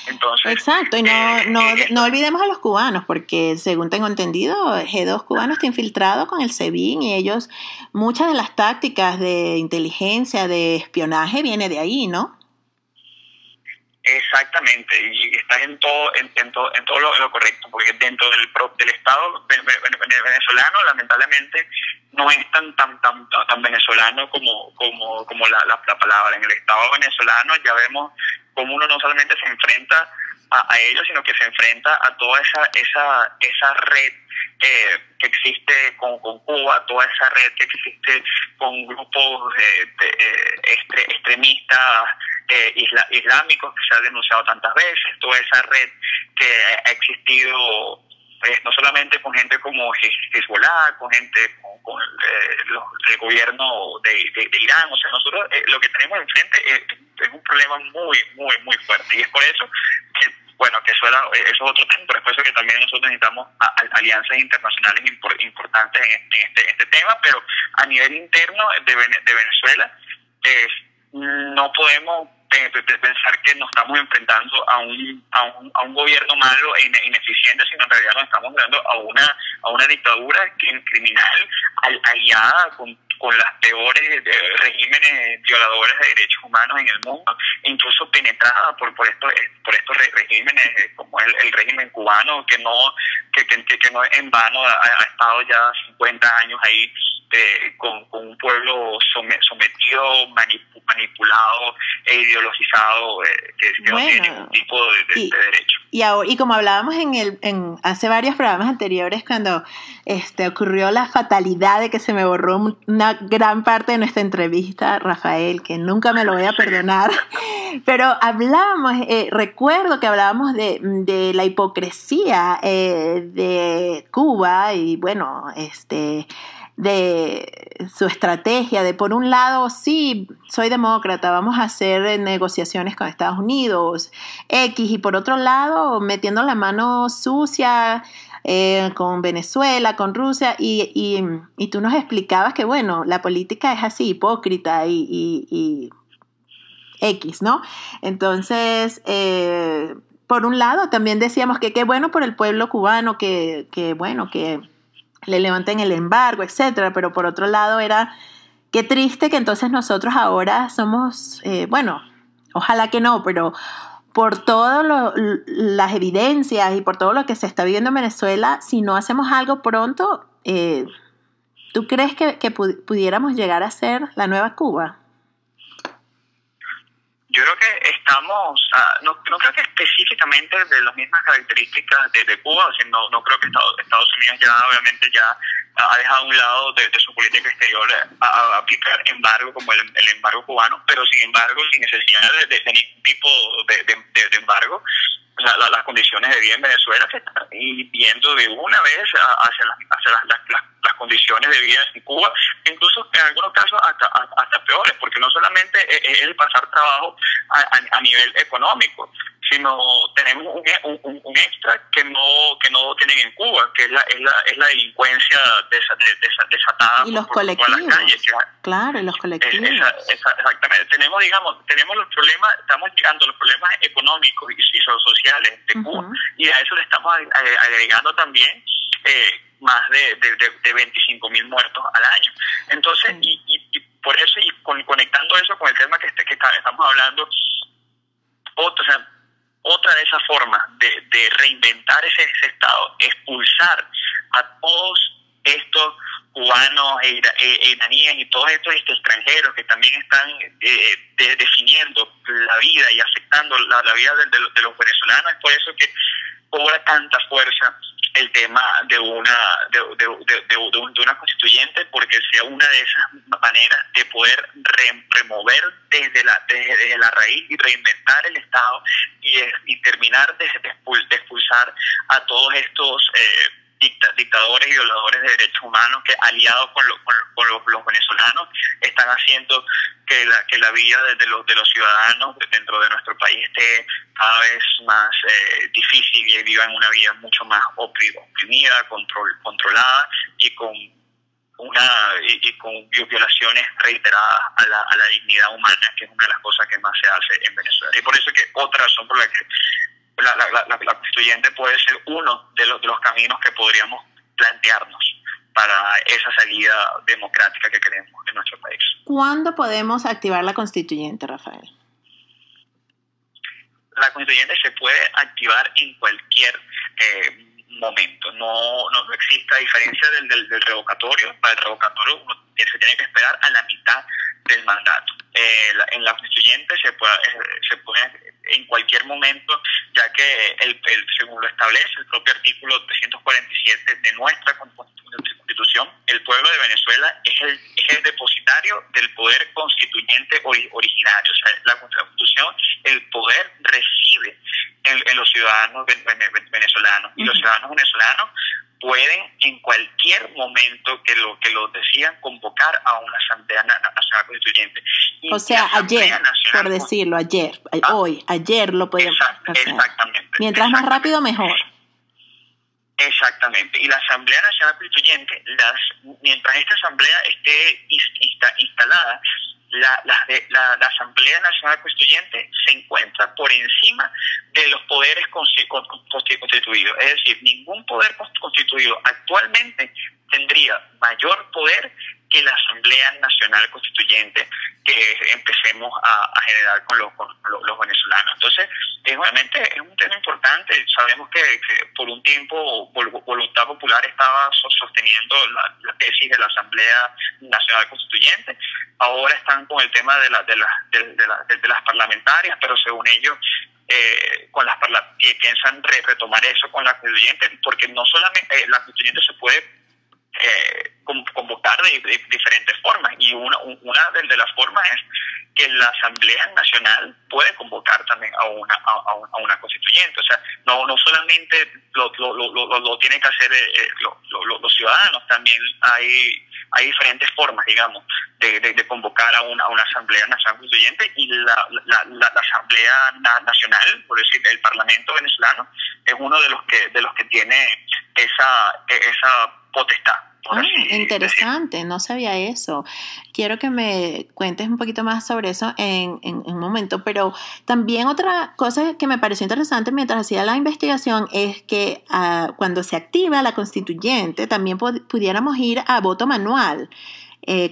Entonces, exacto, y no olvidemos a los cubanos, porque según tengo entendido, G2 cubano está infiltrado con el SEBIN y ellos, muchas de las tácticas de inteligencia, de espionaje, viene de ahí, ¿no? Exactamente, y estás en todo lo correcto, porque dentro del Estado venezolano, lamentablemente, no es tan venezolano como la palabra. En el Estado venezolano ya vemos cómo uno no solamente se enfrenta a ellos, sino que se enfrenta a toda esa red que existe con Cuba, toda esa red que existe con grupos extremistas islámicos que se ha denunciado tantas veces, toda esa red que ha existido no solamente con gente como Hezbollah, con gente con el gobierno de Irán. O sea, nosotros lo que tenemos enfrente es un problema muy fuerte, y es por eso que, bueno, que eso es otro tema, pero es por eso que también nosotros necesitamos alianzas internacionales importantes en este tema. Pero a nivel interno de Venezuela, no podemos pensar que nos estamos enfrentando a un gobierno malo e ineficiente, sino en realidad nos estamos enfrentando a una dictadura criminal aliada con las peores regímenes violadores de derechos humanos en el mundo, e incluso penetrada por estos regímenes como el régimen cubano, que no en vano ha estado ya 50 años ahí con un pueblo sometido, manipulado e ideologizado, que no tiene ningún tipo de derecho. Y como hablábamos en hace varios programas anteriores, cuando ocurrió la fatalidad de que se me borró una gran parte de nuestra entrevista, Rafael, que nunca me lo voy a perdonar, pero hablábamos, recuerdo que hablábamos de la hipocresía de Cuba y bueno, de su estrategia de, por un lado, sí, soy demócrata, vamos a hacer negociaciones con Estados Unidos, y por otro lado, metiendo la mano sucia con Venezuela, con Rusia, y tú nos explicabas que, bueno, la política es así, hipócrita y ¿no? Entonces, por un lado, también decíamos que qué bueno por el pueblo cubano, que le levanten el embargo, etcétera, pero por otro lado era qué triste que entonces nosotros ahora somos, ojalá que no, pero por todas las evidencias y por todo lo que se está viviendo en Venezuela, si no hacemos algo pronto, ¿tú crees que pudiéramos llegar a ser la nueva Cuba? Yo creo que estamos, no creo que específicamente de las mismas características de Cuba, o sea, no creo que Estados Unidos ya obviamente ya ha dejado a un lado de su política exterior a aplicar embargo como el embargo cubano, pero sin embargo sin necesidad de ningún tipo de embargo. O sea, las condiciones de vida en Venezuela se están viendo de una vez hacia las condiciones de vida en Cuba, incluso en algunos casos hasta peores, porque no solamente es el pasar trabajo a nivel económico, sino tenemos un extra que no tienen en Cuba, que es la delincuencia desatada y los colectivos, por las calles. Claro, y los colectivos. Exactamente. Tenemos los problemas, estamos llegando a los problemas económicos y sociales de Cuba, y a eso le estamos agregando también más de 25,000 muertos al año. Entonces, y por eso, y conectando eso con el tema que estamos hablando, otra de esas formas de reinventar ese Estado, expulsar a todos estos cubanos e iraníes y todos estos extranjeros que también están definiendo la vida y aceptando la vida de los venezolanos. Es por eso que cobra tanta fuerza el tema de una constituyente, porque sea una de esas maneras de poder remover desde la raíz y reinventar el Estado y terminar de expulsar a todos estos dictadores y violadores de derechos humanos que, aliados con los venezolanos, están haciendo que la vida de los ciudadanos dentro de nuestro país esté cada vez más difícil y vivan una vida mucho más oprimida, controlada y con violaciones reiteradas a la dignidad humana, que es una de las cosas que más se hace en Venezuela. Y por eso es que otra razón por la que la constituyente puede ser uno de los caminos que podríamos plantearnos para esa salida democrática que queremos en nuestro país. ¿Cuándo podemos activar la constituyente, Rafael? La constituyente se puede activar en cualquier momento. No existe, a diferencia del revocatorio. Para el revocatorio uno se tiene que esperar a la mitad del mandato. En la constituyente se puede en cualquier momento, ya que según lo establece el propio artículo 347 de nuestra Constitución, el pueblo de Venezuela es el depositario del poder constituyente originario. O sea, la Constitución, el poder reside en los ciudadanos venezolanos, y los ciudadanos venezolanos pueden en cualquier momento que lo decidan convocar a una Asamblea Nacional Constituyente. Y o sea, ayer, por decirlo, ayer lo podemos hacer. Exactamente. Mientras más rápido, mejor. Exactamente. Y la Asamblea Nacional Constituyente, mientras esta Asamblea esté instalada, la Asamblea Nacional Constituyente se encuentra por encima de los poderes constituidos. Es decir, ningún poder constituido actualmente tendría mayor poder que la Asamblea Nacional Constituyente que empecemos a generar con los venezolanos. Entonces, obviamente es un tema importante. Sabemos que por un tiempo Voluntad Popular estaba sosteniendo la tesis de la Asamblea Nacional Constituyente. Ahora están con el tema de las parlamentarias, pero según ellos piensan retomar eso con la constituyente, porque no solamente la constituyente se puede convocar de diferentes formas, y una de las formas es que la Asamblea Nacional puede convocar también a una constituyente. O sea, no solamente lo tienen que hacer los ciudadanos, también hay diferentes formas, digamos, de convocar a una Asamblea Nacional Constituyente, y la Asamblea Nacional, por decir, el Parlamento venezolano, es uno de los que tiene esa potestad. Interesante, no sabía eso. Quiero que me cuentes un poquito más sobre eso en un momento, pero también otra cosa que me pareció interesante mientras hacía la investigación es que cuando se activa la constituyente también pudiéramos ir a voto manual,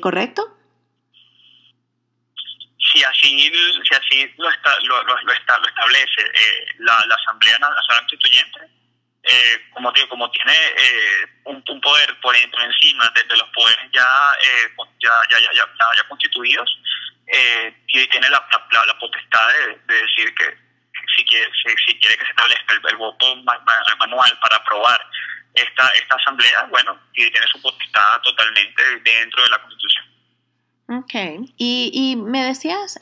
¿correcto? Si así lo establece la Asamblea Nacional Constituyente, como tiene un poder por encima de los poderes ya constituidos, tiene la potestad de decir que si quiere que se establezca el voto manual para aprobar esta asamblea, bueno, tiene su potestad totalmente dentro de la Constitución. Okay. Y me decías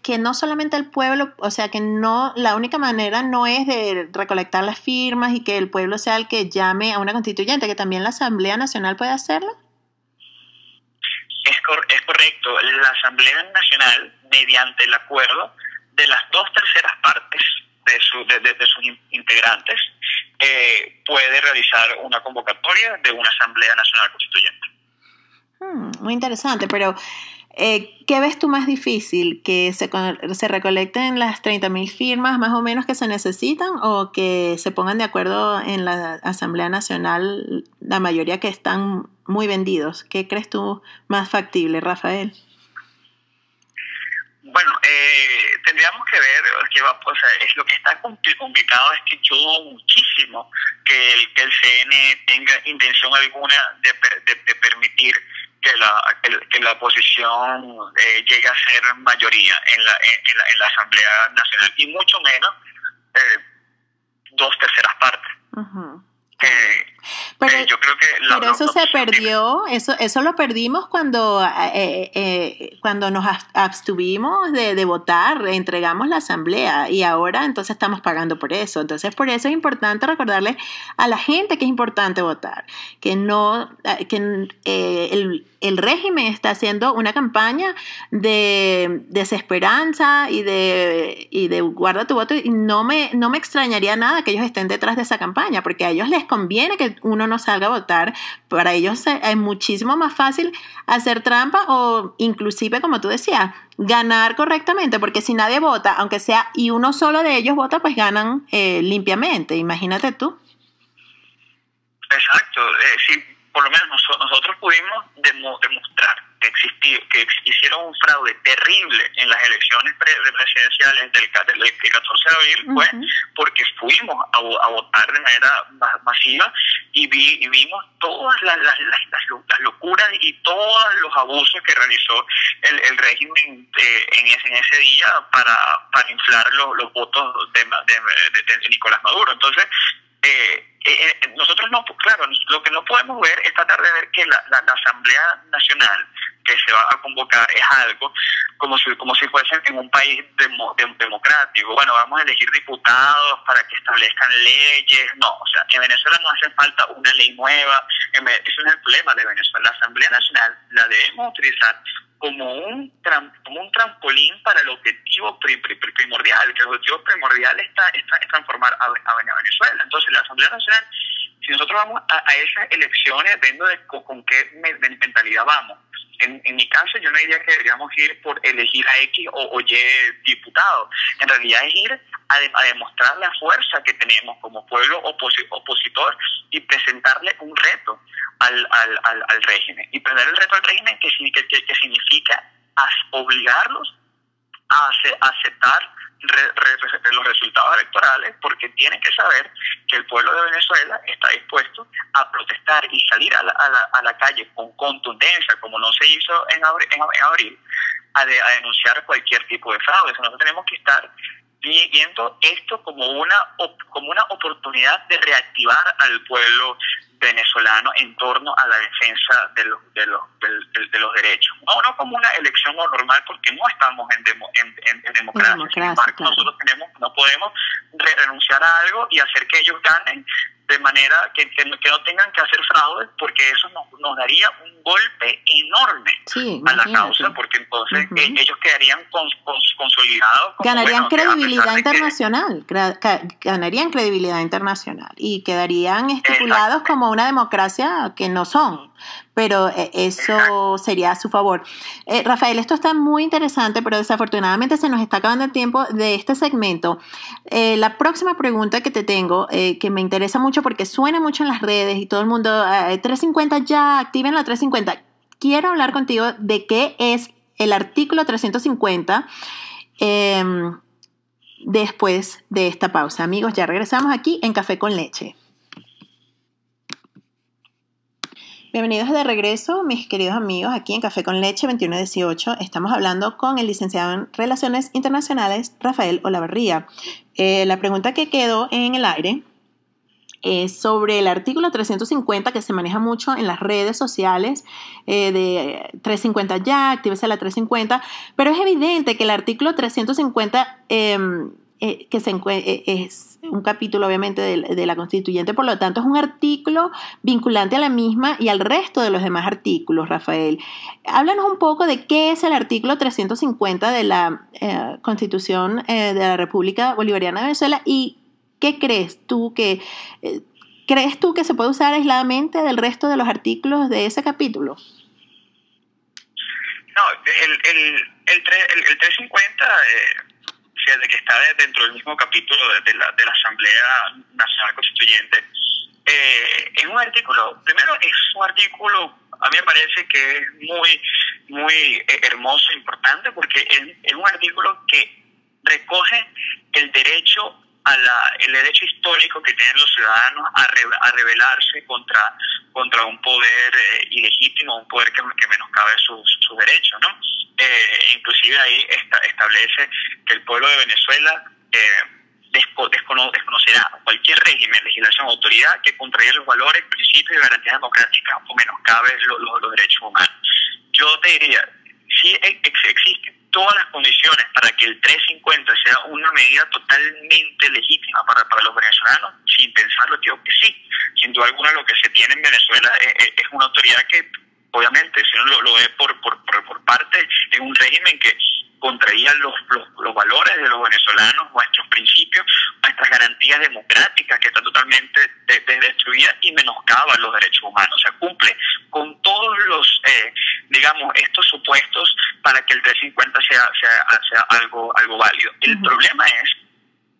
que no solamente el pueblo, o sea, que no, la única manera no es de recolectar las firmas y que el pueblo sea el que llame a una constituyente, que también la Asamblea Nacional puede hacerlo. Es correcto. La Asamblea Nacional, mediante el acuerdo de las 2/3 partes de sus integrantes, puede realizar una convocatoria de una Asamblea Nacional Constituyente. Muy interesante, pero ¿qué ves tú más difícil? ¿Que se recolecten las 30.000 firmas más o menos que se necesitan, o que se pongan de acuerdo en la Asamblea Nacional la mayoría que están muy vendidos? ¿Qué crees tú más factible, Rafael? Bueno, tendríamos que ver es lo que está complicado, es que yo dudo muchísimo que el CNE tenga intención alguna de permitir que la oposición llegue a ser mayoría en la Asamblea Nacional, y mucho menos 2/3 partes. Uh-huh. que pero eso se perdió, eso lo perdimos cuando nos abstuvimos de votar, entregamos la asamblea y ahora entonces estamos pagando por eso. Entonces por eso es importante recordarle a la gente que es importante votar, que el régimen está haciendo una campaña de desesperanza y de guarda tu voto, y no me extrañaría nada que ellos estén detrás de esa campaña, porque a ellos les conviene que uno no salga a votar. Para ellos es muchísimo más fácil hacer trampa o inclusive, como tú decías, ganar correctamente, porque si nadie vota, aunque sea y uno solo de ellos vota, pues ganan limpiamente. Imagínate tú. Exacto. Sí, por lo menos nosotros pudimos demostrar que hicieron un fraude terrible en las elecciones presidenciales del 14 de abril, pues, porque fuimos a votar de manera masiva y vimos todas las locuras y todos los abusos que realizó el régimen en ese día para inflar los votos de Nicolás Maduro. Entonces, nosotros lo que no podemos ver es tratar de ver que la Asamblea Nacional que se va a convocar es algo como si fuesen en un país democrático. Bueno, vamos a elegir diputados para que establezcan leyes. No, o sea, en Venezuela no hace falta una ley nueva. Eso no es el problema de Venezuela. La Asamblea Nacional la debemos utilizar como un trampolín para el objetivo primordial, que el objetivo primordial es transformar a Venezuela. Entonces, la Asamblea Nacional, si nosotros vamos a esas elecciones, depende de con qué mentalidad vamos. En mi caso, yo no diría que deberíamos ir por elegir a X o Y diputado. En realidad es ir a demostrar la fuerza que tenemos como pueblo opositor y presentarle un reto al régimen. Y presentar el reto al régimen que significa obligarlos a aceptar los resultados electorales, porque tienen que saber que el pueblo de Venezuela está dispuesto a protestar y salir a la calle con contundencia, como no se hizo en abril, a denunciar cualquier tipo de fraude. Nosotros tenemos que estar viendo esto como una oportunidad de reactivar al pueblo venezolano en torno a la defensa de los derechos. No como una elección normal, porque no estamos en democracia. Sin embargo, claro, nosotros no podemos renunciar a algo y hacer que ellos ganen de manera que no tengan que hacer fraude, porque eso nos daría un golpe enorme a la causa, porque entonces ellos quedarían consolidados. Ganarían credibilidad internacional, ganarían credibilidad internacional y quedarían estipulados como una democracia que no son. Pero eso sería a su favor. Rafael, esto está muy interesante, pero desafortunadamente se nos está acabando el tiempo de este segmento. La próxima pregunta que te tengo, que me interesa mucho porque suena mucho en las redes y todo el mundo, 350 ya, activen la 350. Quiero hablar contigo de qué es el artículo 350 después de esta pausa. Amigos, ya regresamos aquí en Café con Leche. Bienvenidos de regreso, mis queridos amigos, aquí en Café con Leche 2118. Estamos hablando con el licenciado en Relaciones Internacionales, Rafael Olavarría. La pregunta que quedó en el aire es sobre el artículo 350 que se maneja mucho en las redes sociales, de 350 ya, actívese la 350, pero es evidente que el artículo 350 es un capítulo obviamente de la Constituyente, por lo tanto es un artículo vinculante a la misma y al resto de los demás artículos. Rafael, háblanos un poco de qué es el artículo 350 de la Constitución de la República Bolivariana de Venezuela y qué crees tú que se puede usar aisladamente del resto de los artículos de ese capítulo. No, el 350 de que está dentro del mismo capítulo de la Asamblea Nacional Constituyente, es un artículo, primero es un artículo, a mí me parece que es muy hermoso e importante, porque es un artículo que recoge el derecho histórico que tienen los ciudadanos a rebelarse contra un poder ilegítimo, un poder que menoscabe sus derechos, ¿no? Inclusive ahí establece que el pueblo de Venezuela desconocerá cualquier régimen, legislación o autoridad que contraría los valores, principios y garantías democráticas o menoscabe los derechos humanos. Yo te diría, sí existen todas las condiciones para que el 350 sea una medida totalmente legítima para los venezolanos, sin pensarlo, digo que sí. Sin duda alguna lo que se tiene en Venezuela es una autoridad que, obviamente, si uno lo ve por parte, es un régimen que contraría los valores de los venezolanos, nuestros principios, nuestras garantías democráticas que están totalmente destruidas y menoscaba los derechos humanos. O sea, cumple con todos los, estos supuestos para que el 350 sea algo válido. El problema es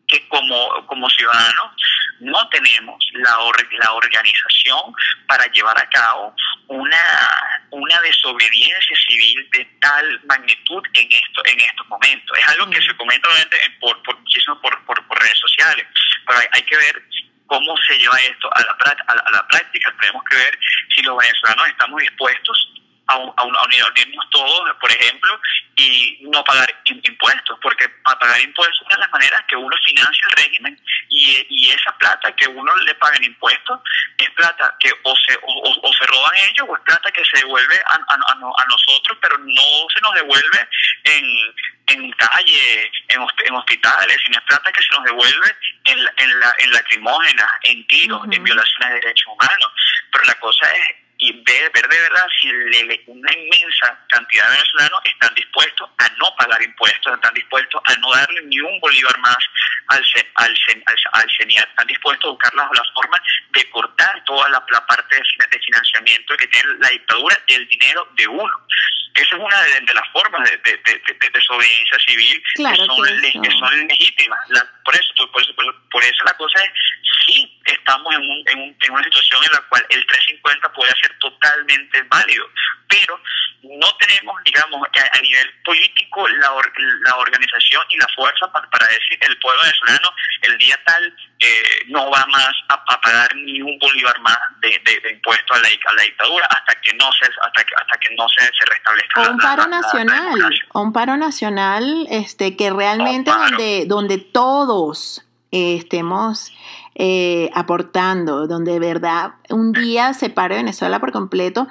que como ciudadanos no tenemos la organización para llevar a cabo una desobediencia civil de tal magnitud en estos momentos. Es algo que se comenta muchísimo por redes sociales, pero hay que ver cómo se lleva esto a la práctica. Tenemos que ver si los venezolanos estamos dispuestos a unirnos todos, por ejemplo, y no pagar impuestos, porque para pagar impuestos es una de las maneras que uno financia el régimen, y esa plata que uno le paga en impuestos es plata que o se roban ellos, o es plata que se devuelve a nosotros, pero no se nos devuelve en calle, en hospitales, sino es plata que se nos devuelve en lacrimógenas, en tiros, en violaciones de derechos humanos. Pero la cosa es ver de verdad si una inmensa cantidad de venezolanos están dispuestos a no pagar impuestos, están dispuestos a no darle ni un bolívar más al CENIAT, están dispuestos a buscar la forma de cortar toda la parte de financiamiento que tiene la dictadura del dinero de uno. Esa es una de las formas de desobediencia civil, claro, que son legítimas. Por eso la cosa es, sí estamos en una situación en la cual el 350 puede ser totalmente válido, pero no tenemos, a nivel político la organización y la fuerza para decir el pueblo venezolano el día tal no va más a pagar ni un bolívar más de impuesto a la dictadura hasta que no se restablezca un paro nacional, un paro nacional que realmente donde todos estemos aportando, donde de verdad un día se pare Venezuela por completo.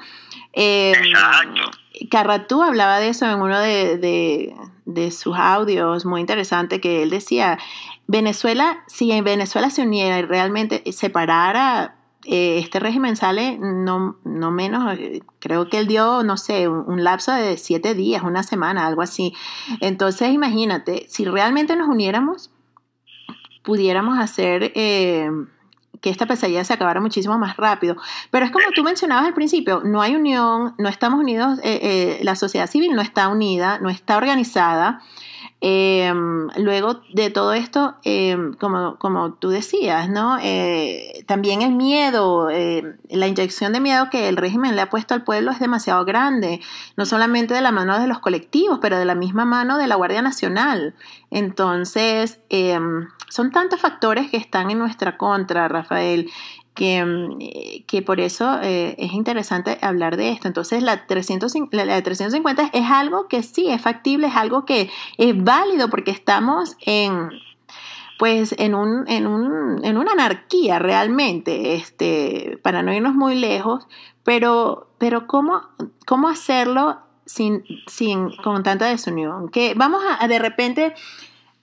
Exacto. Carratú hablaba de eso en uno de sus audios, muy interesante, que él decía, si en Venezuela se uniera y realmente se parara, este régimen sale no menos, creo que él dio, no sé, un lapso de 7 días, una semana, algo así. Entonces imagínate, si realmente nos uniéramos, pudiéramos hacer que esta pesadilla se acabara muchísimo más rápido. Pero es como tú mencionabas al principio, no hay unión, no estamos unidos, la sociedad civil no está unida, no está organizada. Luego de todo esto, como tú decías, ¿no? También el miedo, la inyección de miedo que el régimen le ha puesto al pueblo es demasiado grande, no solamente de la mano de los colectivos, pero de la misma mano de la Guardia Nacional. Entonces, son tantos factores que están en nuestra contra, Rafael, que por eso es interesante hablar de esto. Entonces la 350 es algo que sí es factible, es algo que es válido porque estamos en una anarquía realmente, para no irnos muy lejos, pero ¿cómo hacerlo con tanta desunión? Que vamos a de repente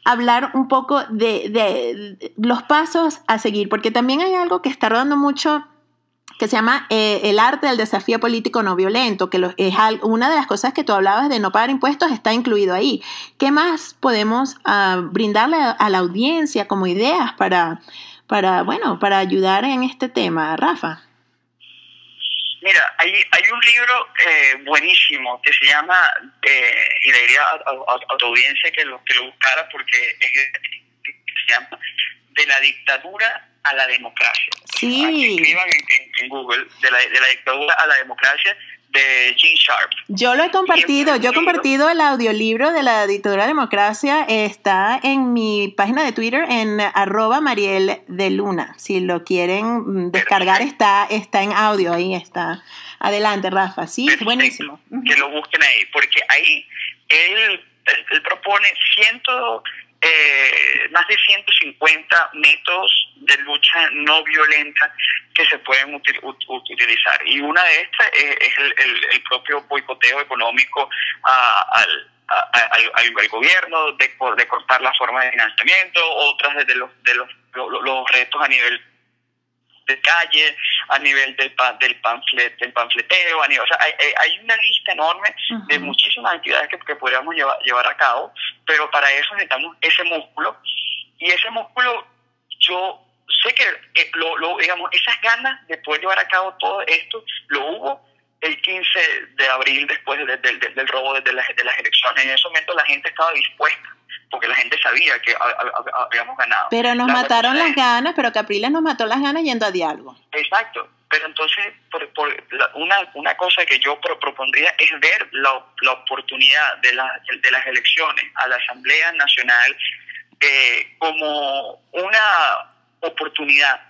hablar un poco de los pasos a seguir, porque también hay algo que está rodando mucho que se llama el arte del desafío político no violento, que es una de las cosas que tú hablabas de no pagar impuestos, está incluido ahí. ¿Qué más podemos brindarle a la audiencia como ideas para ayudar en este tema, Rafa? Mira, hay un libro buenísimo que se llama, y le diría a tu audiencia que lo buscara porque se llama De la dictadura a la democracia. Sí. Aquí escriban en Google, de la dictadura a la democracia, de Gene Sharp. Yo lo he compartido, he compartido el audiolibro de la dictadura a la democracia, está en mi página de Twitter en @marieldeluna. Si lo quieren descargar, está en audio, ahí está. Adelante, Rafa, sí, es buenísimo. Que lo busquen ahí, porque ahí él propone más de 150 métodos de lucha no violenta que se pueden utilizar. Y una de estas es el propio boicoteo económico al gobierno, de cortar la forma de financiamiento, otras de los retos a nivel de calle, a nivel del panfleteo, o sea, hay una lista enorme de muchísimas actividades que podríamos llevar a cabo, pero para eso necesitamos ese músculo, y ese músculo yo sé que digamos, esas ganas de poder llevar a cabo todo esto lo hubo el 15 de abril después del robo de las elecciones. En ese momento la gente estaba dispuesta, porque la gente sabía que habíamos ganado. Pero nos mataron las ganas, pero Capriles nos mató las ganas yendo a diálogo. Exacto, pero entonces una cosa que yo propondría es ver la oportunidad de las elecciones a la Asamblea Nacional como una oportunidad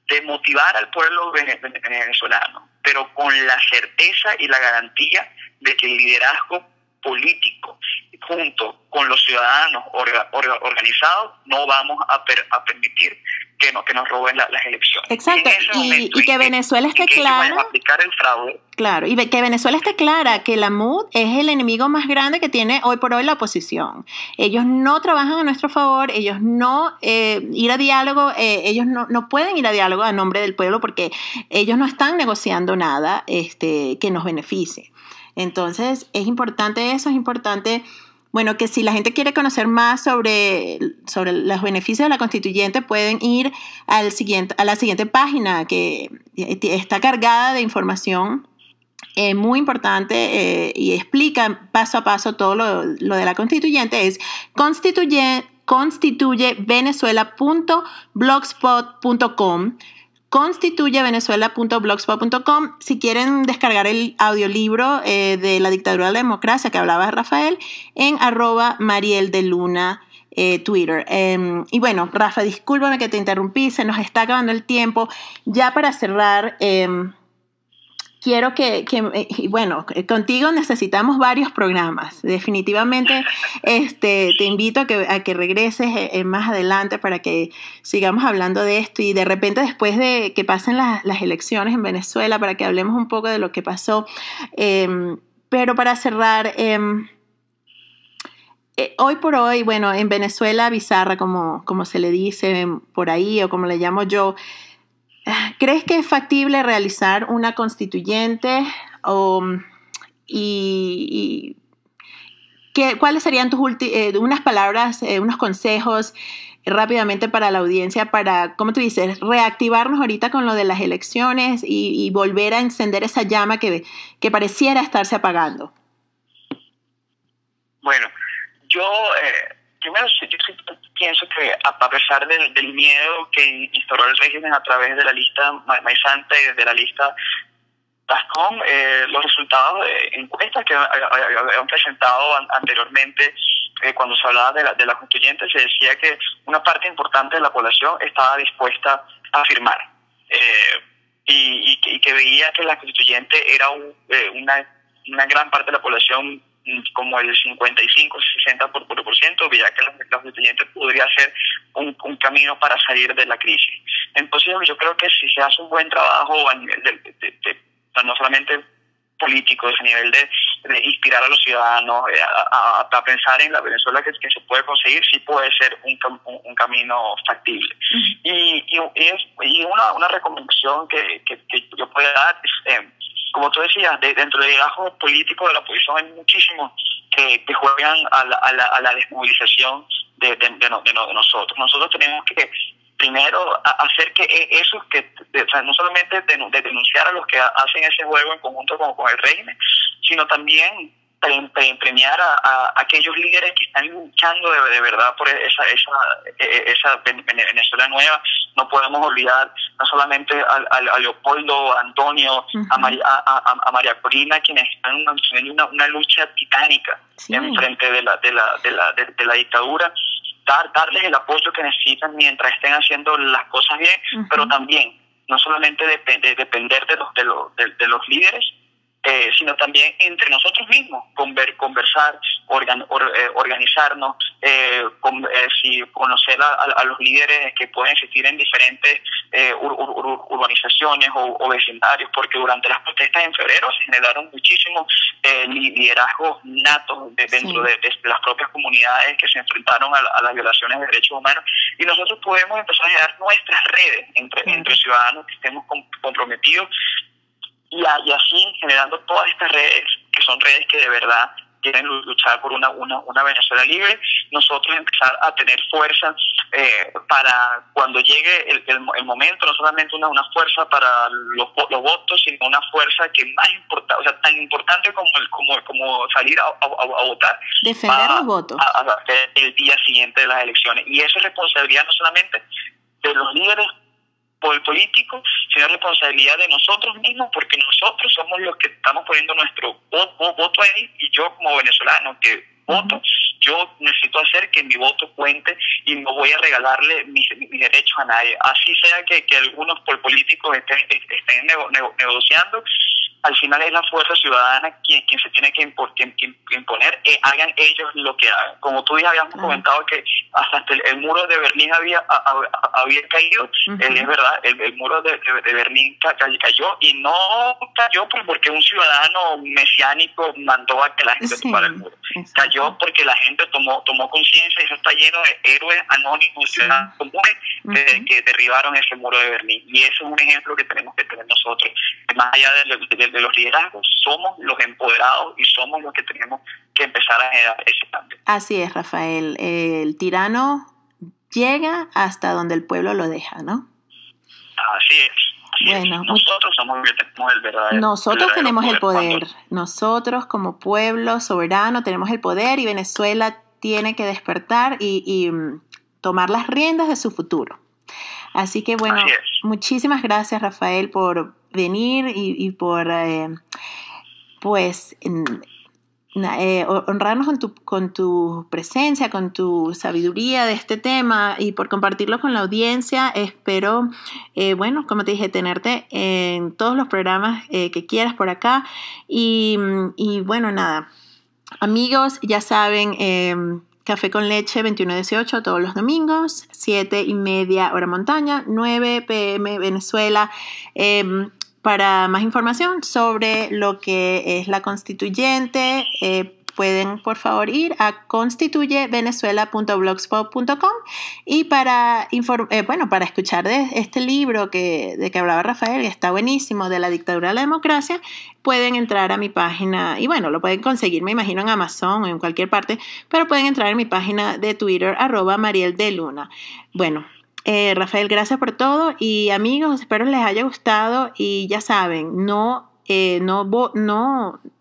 de motivar al pueblo venezolano, pero con la certeza y la garantía de que el liderazgo político junto con los ciudadanos organizados no vamos a permitir que nos roben las elecciones. Exacto, y que Venezuela esté clara. Aplicar el fraude. Claro, y que Venezuela esté clara que la MUD es el enemigo más grande que tiene hoy por hoy la oposición. Ellos no trabajan a nuestro favor, ellos no ir a diálogo, ellos no pueden ir a diálogo a nombre del pueblo porque ellos no están negociando nada que nos beneficie. Entonces, es importante eso, es importante, bueno, que si la gente quiere conocer más sobre los beneficios de la constituyente, pueden ir a la siguiente página que está cargada de información muy importante y explica paso a paso todo lo de la constituyente. Es constituyevenezuela.blogspot.com. constituyevenezuela.blogspot.com. Si quieren descargar el audiolibro de la dictadura de la democracia que hablaba Rafael, en @marieldeluna Twitter. Y bueno, Rafa, discúlpame que te interrumpí, se nos está acabando el tiempo. Ya para cerrar, quiero bueno, contigo necesitamos varios programas. Definitivamente te invito a que regreses más adelante para que sigamos hablando de esto y de repente después de que pasen las elecciones en Venezuela para que hablemos un poco de lo que pasó. Pero para cerrar, hoy por hoy, bueno, en Venezuela bizarra, como se le dice por ahí o como le llamo yo, ¿crees que es factible realizar una constituyente? ¿Cuáles serían unas palabras, unos consejos rápidamente para la audiencia para, como tú dices, reactivarnos ahorita con lo de las elecciones y volver a encender esa llama que pareciera estarse apagando? Bueno, primero, yo pienso que a pesar del miedo que instauró el régimen a través de la lista Maizanta y de la lista Tascón, los resultados de encuestas que habían presentado anteriormente, cuando se hablaba de la constituyente, se decía que una parte importante de la población estaba dispuesta a firmar y que veía que la constituyente era una gran parte de la población, como el 55-60%, veía que la constituyente podría ser un camino para salir de la crisis. Entonces yo creo que si se hace un buen trabajo a nivel no solamente político, a nivel de inspirar a los ciudadanos a pensar en la Venezuela que se puede conseguir, sí puede ser un camino factible. Y una recomendación que yo puedo dar es, como tú decías, dentro del liderazgo político de la oposición hay muchísimos que juegan a la desmovilización de nosotros. Nosotros tenemos que primero hacer que eso, o sea, no solamente de denunciar a los que hacen ese juego en conjunto con el régimen, sino también premiar a aquellos líderes que están luchando de verdad por esa Venezuela nueva. No podemos olvidar no solamente a Leopoldo, a Antonio, a María Corina, quienes están en una lucha titánica en frente de la dictadura. Darles el apoyo que necesitan mientras estén haciendo las cosas bien, pero también no solamente depender de los líderes, sino también entre nosotros mismos, conversar, organizarnos, conocer a los líderes que pueden existir en diferentes urbanizaciones o vecindarios, porque durante las protestas en febrero se generaron muchísimos liderazgos natos dentro de las propias comunidades que se enfrentaron a las violaciones de derechos humanos, y nosotros podemos empezar a generar nuestras redes entre ciudadanos que estemos comprometidos, y así generando todas estas redes, que son redes que de verdad quieren luchar por una Venezuela libre, nosotros empezar a tener fuerza para cuando llegue el momento, no solamente una fuerza para los votos, sino una fuerza que más importante, o sea, tan importante como salir a votar, defender los votos el día siguiente de las elecciones. Y eso es responsabilidad no solamente de los líderes políticos, sino responsabilidad de nosotros mismos, porque nosotros somos los que estamos poniendo nuestro voto ahí, y yo como venezolano que voto, yo necesito hacer que mi voto cuente y no voy a regalarle mis derechos a nadie. Así sea que algunos políticos estén negociando, al final es la fuerza ciudadana quien se tiene que imponer, hagan ellos lo que hagan. Como tú ya habíamos comentado que hasta el muro de Berlín había caído, es verdad, el muro de Berlín cayó, y no cayó porque un ciudadano mesiánico mandó a que la gente tomara el muro. Cayó porque la gente tomó conciencia, y eso está lleno de héroes anónimos, ciudadanos comunes que derribaron ese muro de Berlín. Y eso es un ejemplo que tenemos que tener nosotros. Más allá de los liderazgos, somos los empoderados y somos los que tenemos que empezar a generar ese cambio. Así es, Rafael. El tirano llega hasta donde el pueblo lo deja, ¿no? Así es. Bueno, nosotros somos los que tenemos el verdadero. Nosotros tenemos el poder. Nosotros como pueblo soberano tenemos el poder, y Venezuela tiene que despertar y tomar las riendas de su futuro. Así que bueno, muchísimas gracias, Rafael, por venir y por honrarnos con tu presencia, con tu sabiduría de este tema, y por compartirlo con la audiencia. Espero, como te dije, tenerte en todos los programas que quieras por acá. Y bueno, nada, amigos, ya saben, Café con Leche 21:18 todos los domingos, 7:30 hora montaña, 9 p.m. Venezuela. Para más información sobre lo que es la constituyente, pueden por favor ir a constituyevenezuela.blogspot.com, y para escuchar de este libro de que hablaba Rafael, que está buenísimo, de la dictadura a la democracia, pueden entrar a mi página, y bueno, lo pueden conseguir, me imagino, en Amazon o en cualquier parte, pero pueden entrar en mi página de Twitter, @marieldeluna. Bueno, Rafael, gracias por todo, y amigos, espero les haya gustado, y ya saben, no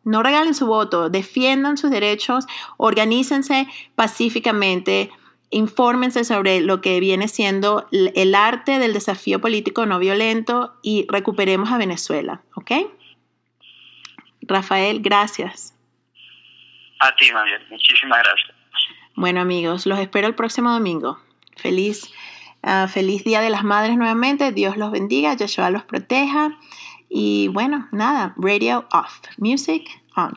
regalen su voto, defiendan sus derechos, organícense pacíficamente, infórmense sobre lo que viene siendo el arte del desafío político no violento, y recuperemos a Venezuela, ¿ok? Rafael, gracias. A ti, Mariel, muchísimas gracias. Bueno, amigos, los espero el próximo domingo. Feliz Día de las Madres nuevamente. Dios los bendiga, Yeshua los proteja. Y bueno, nada, radio off, music on.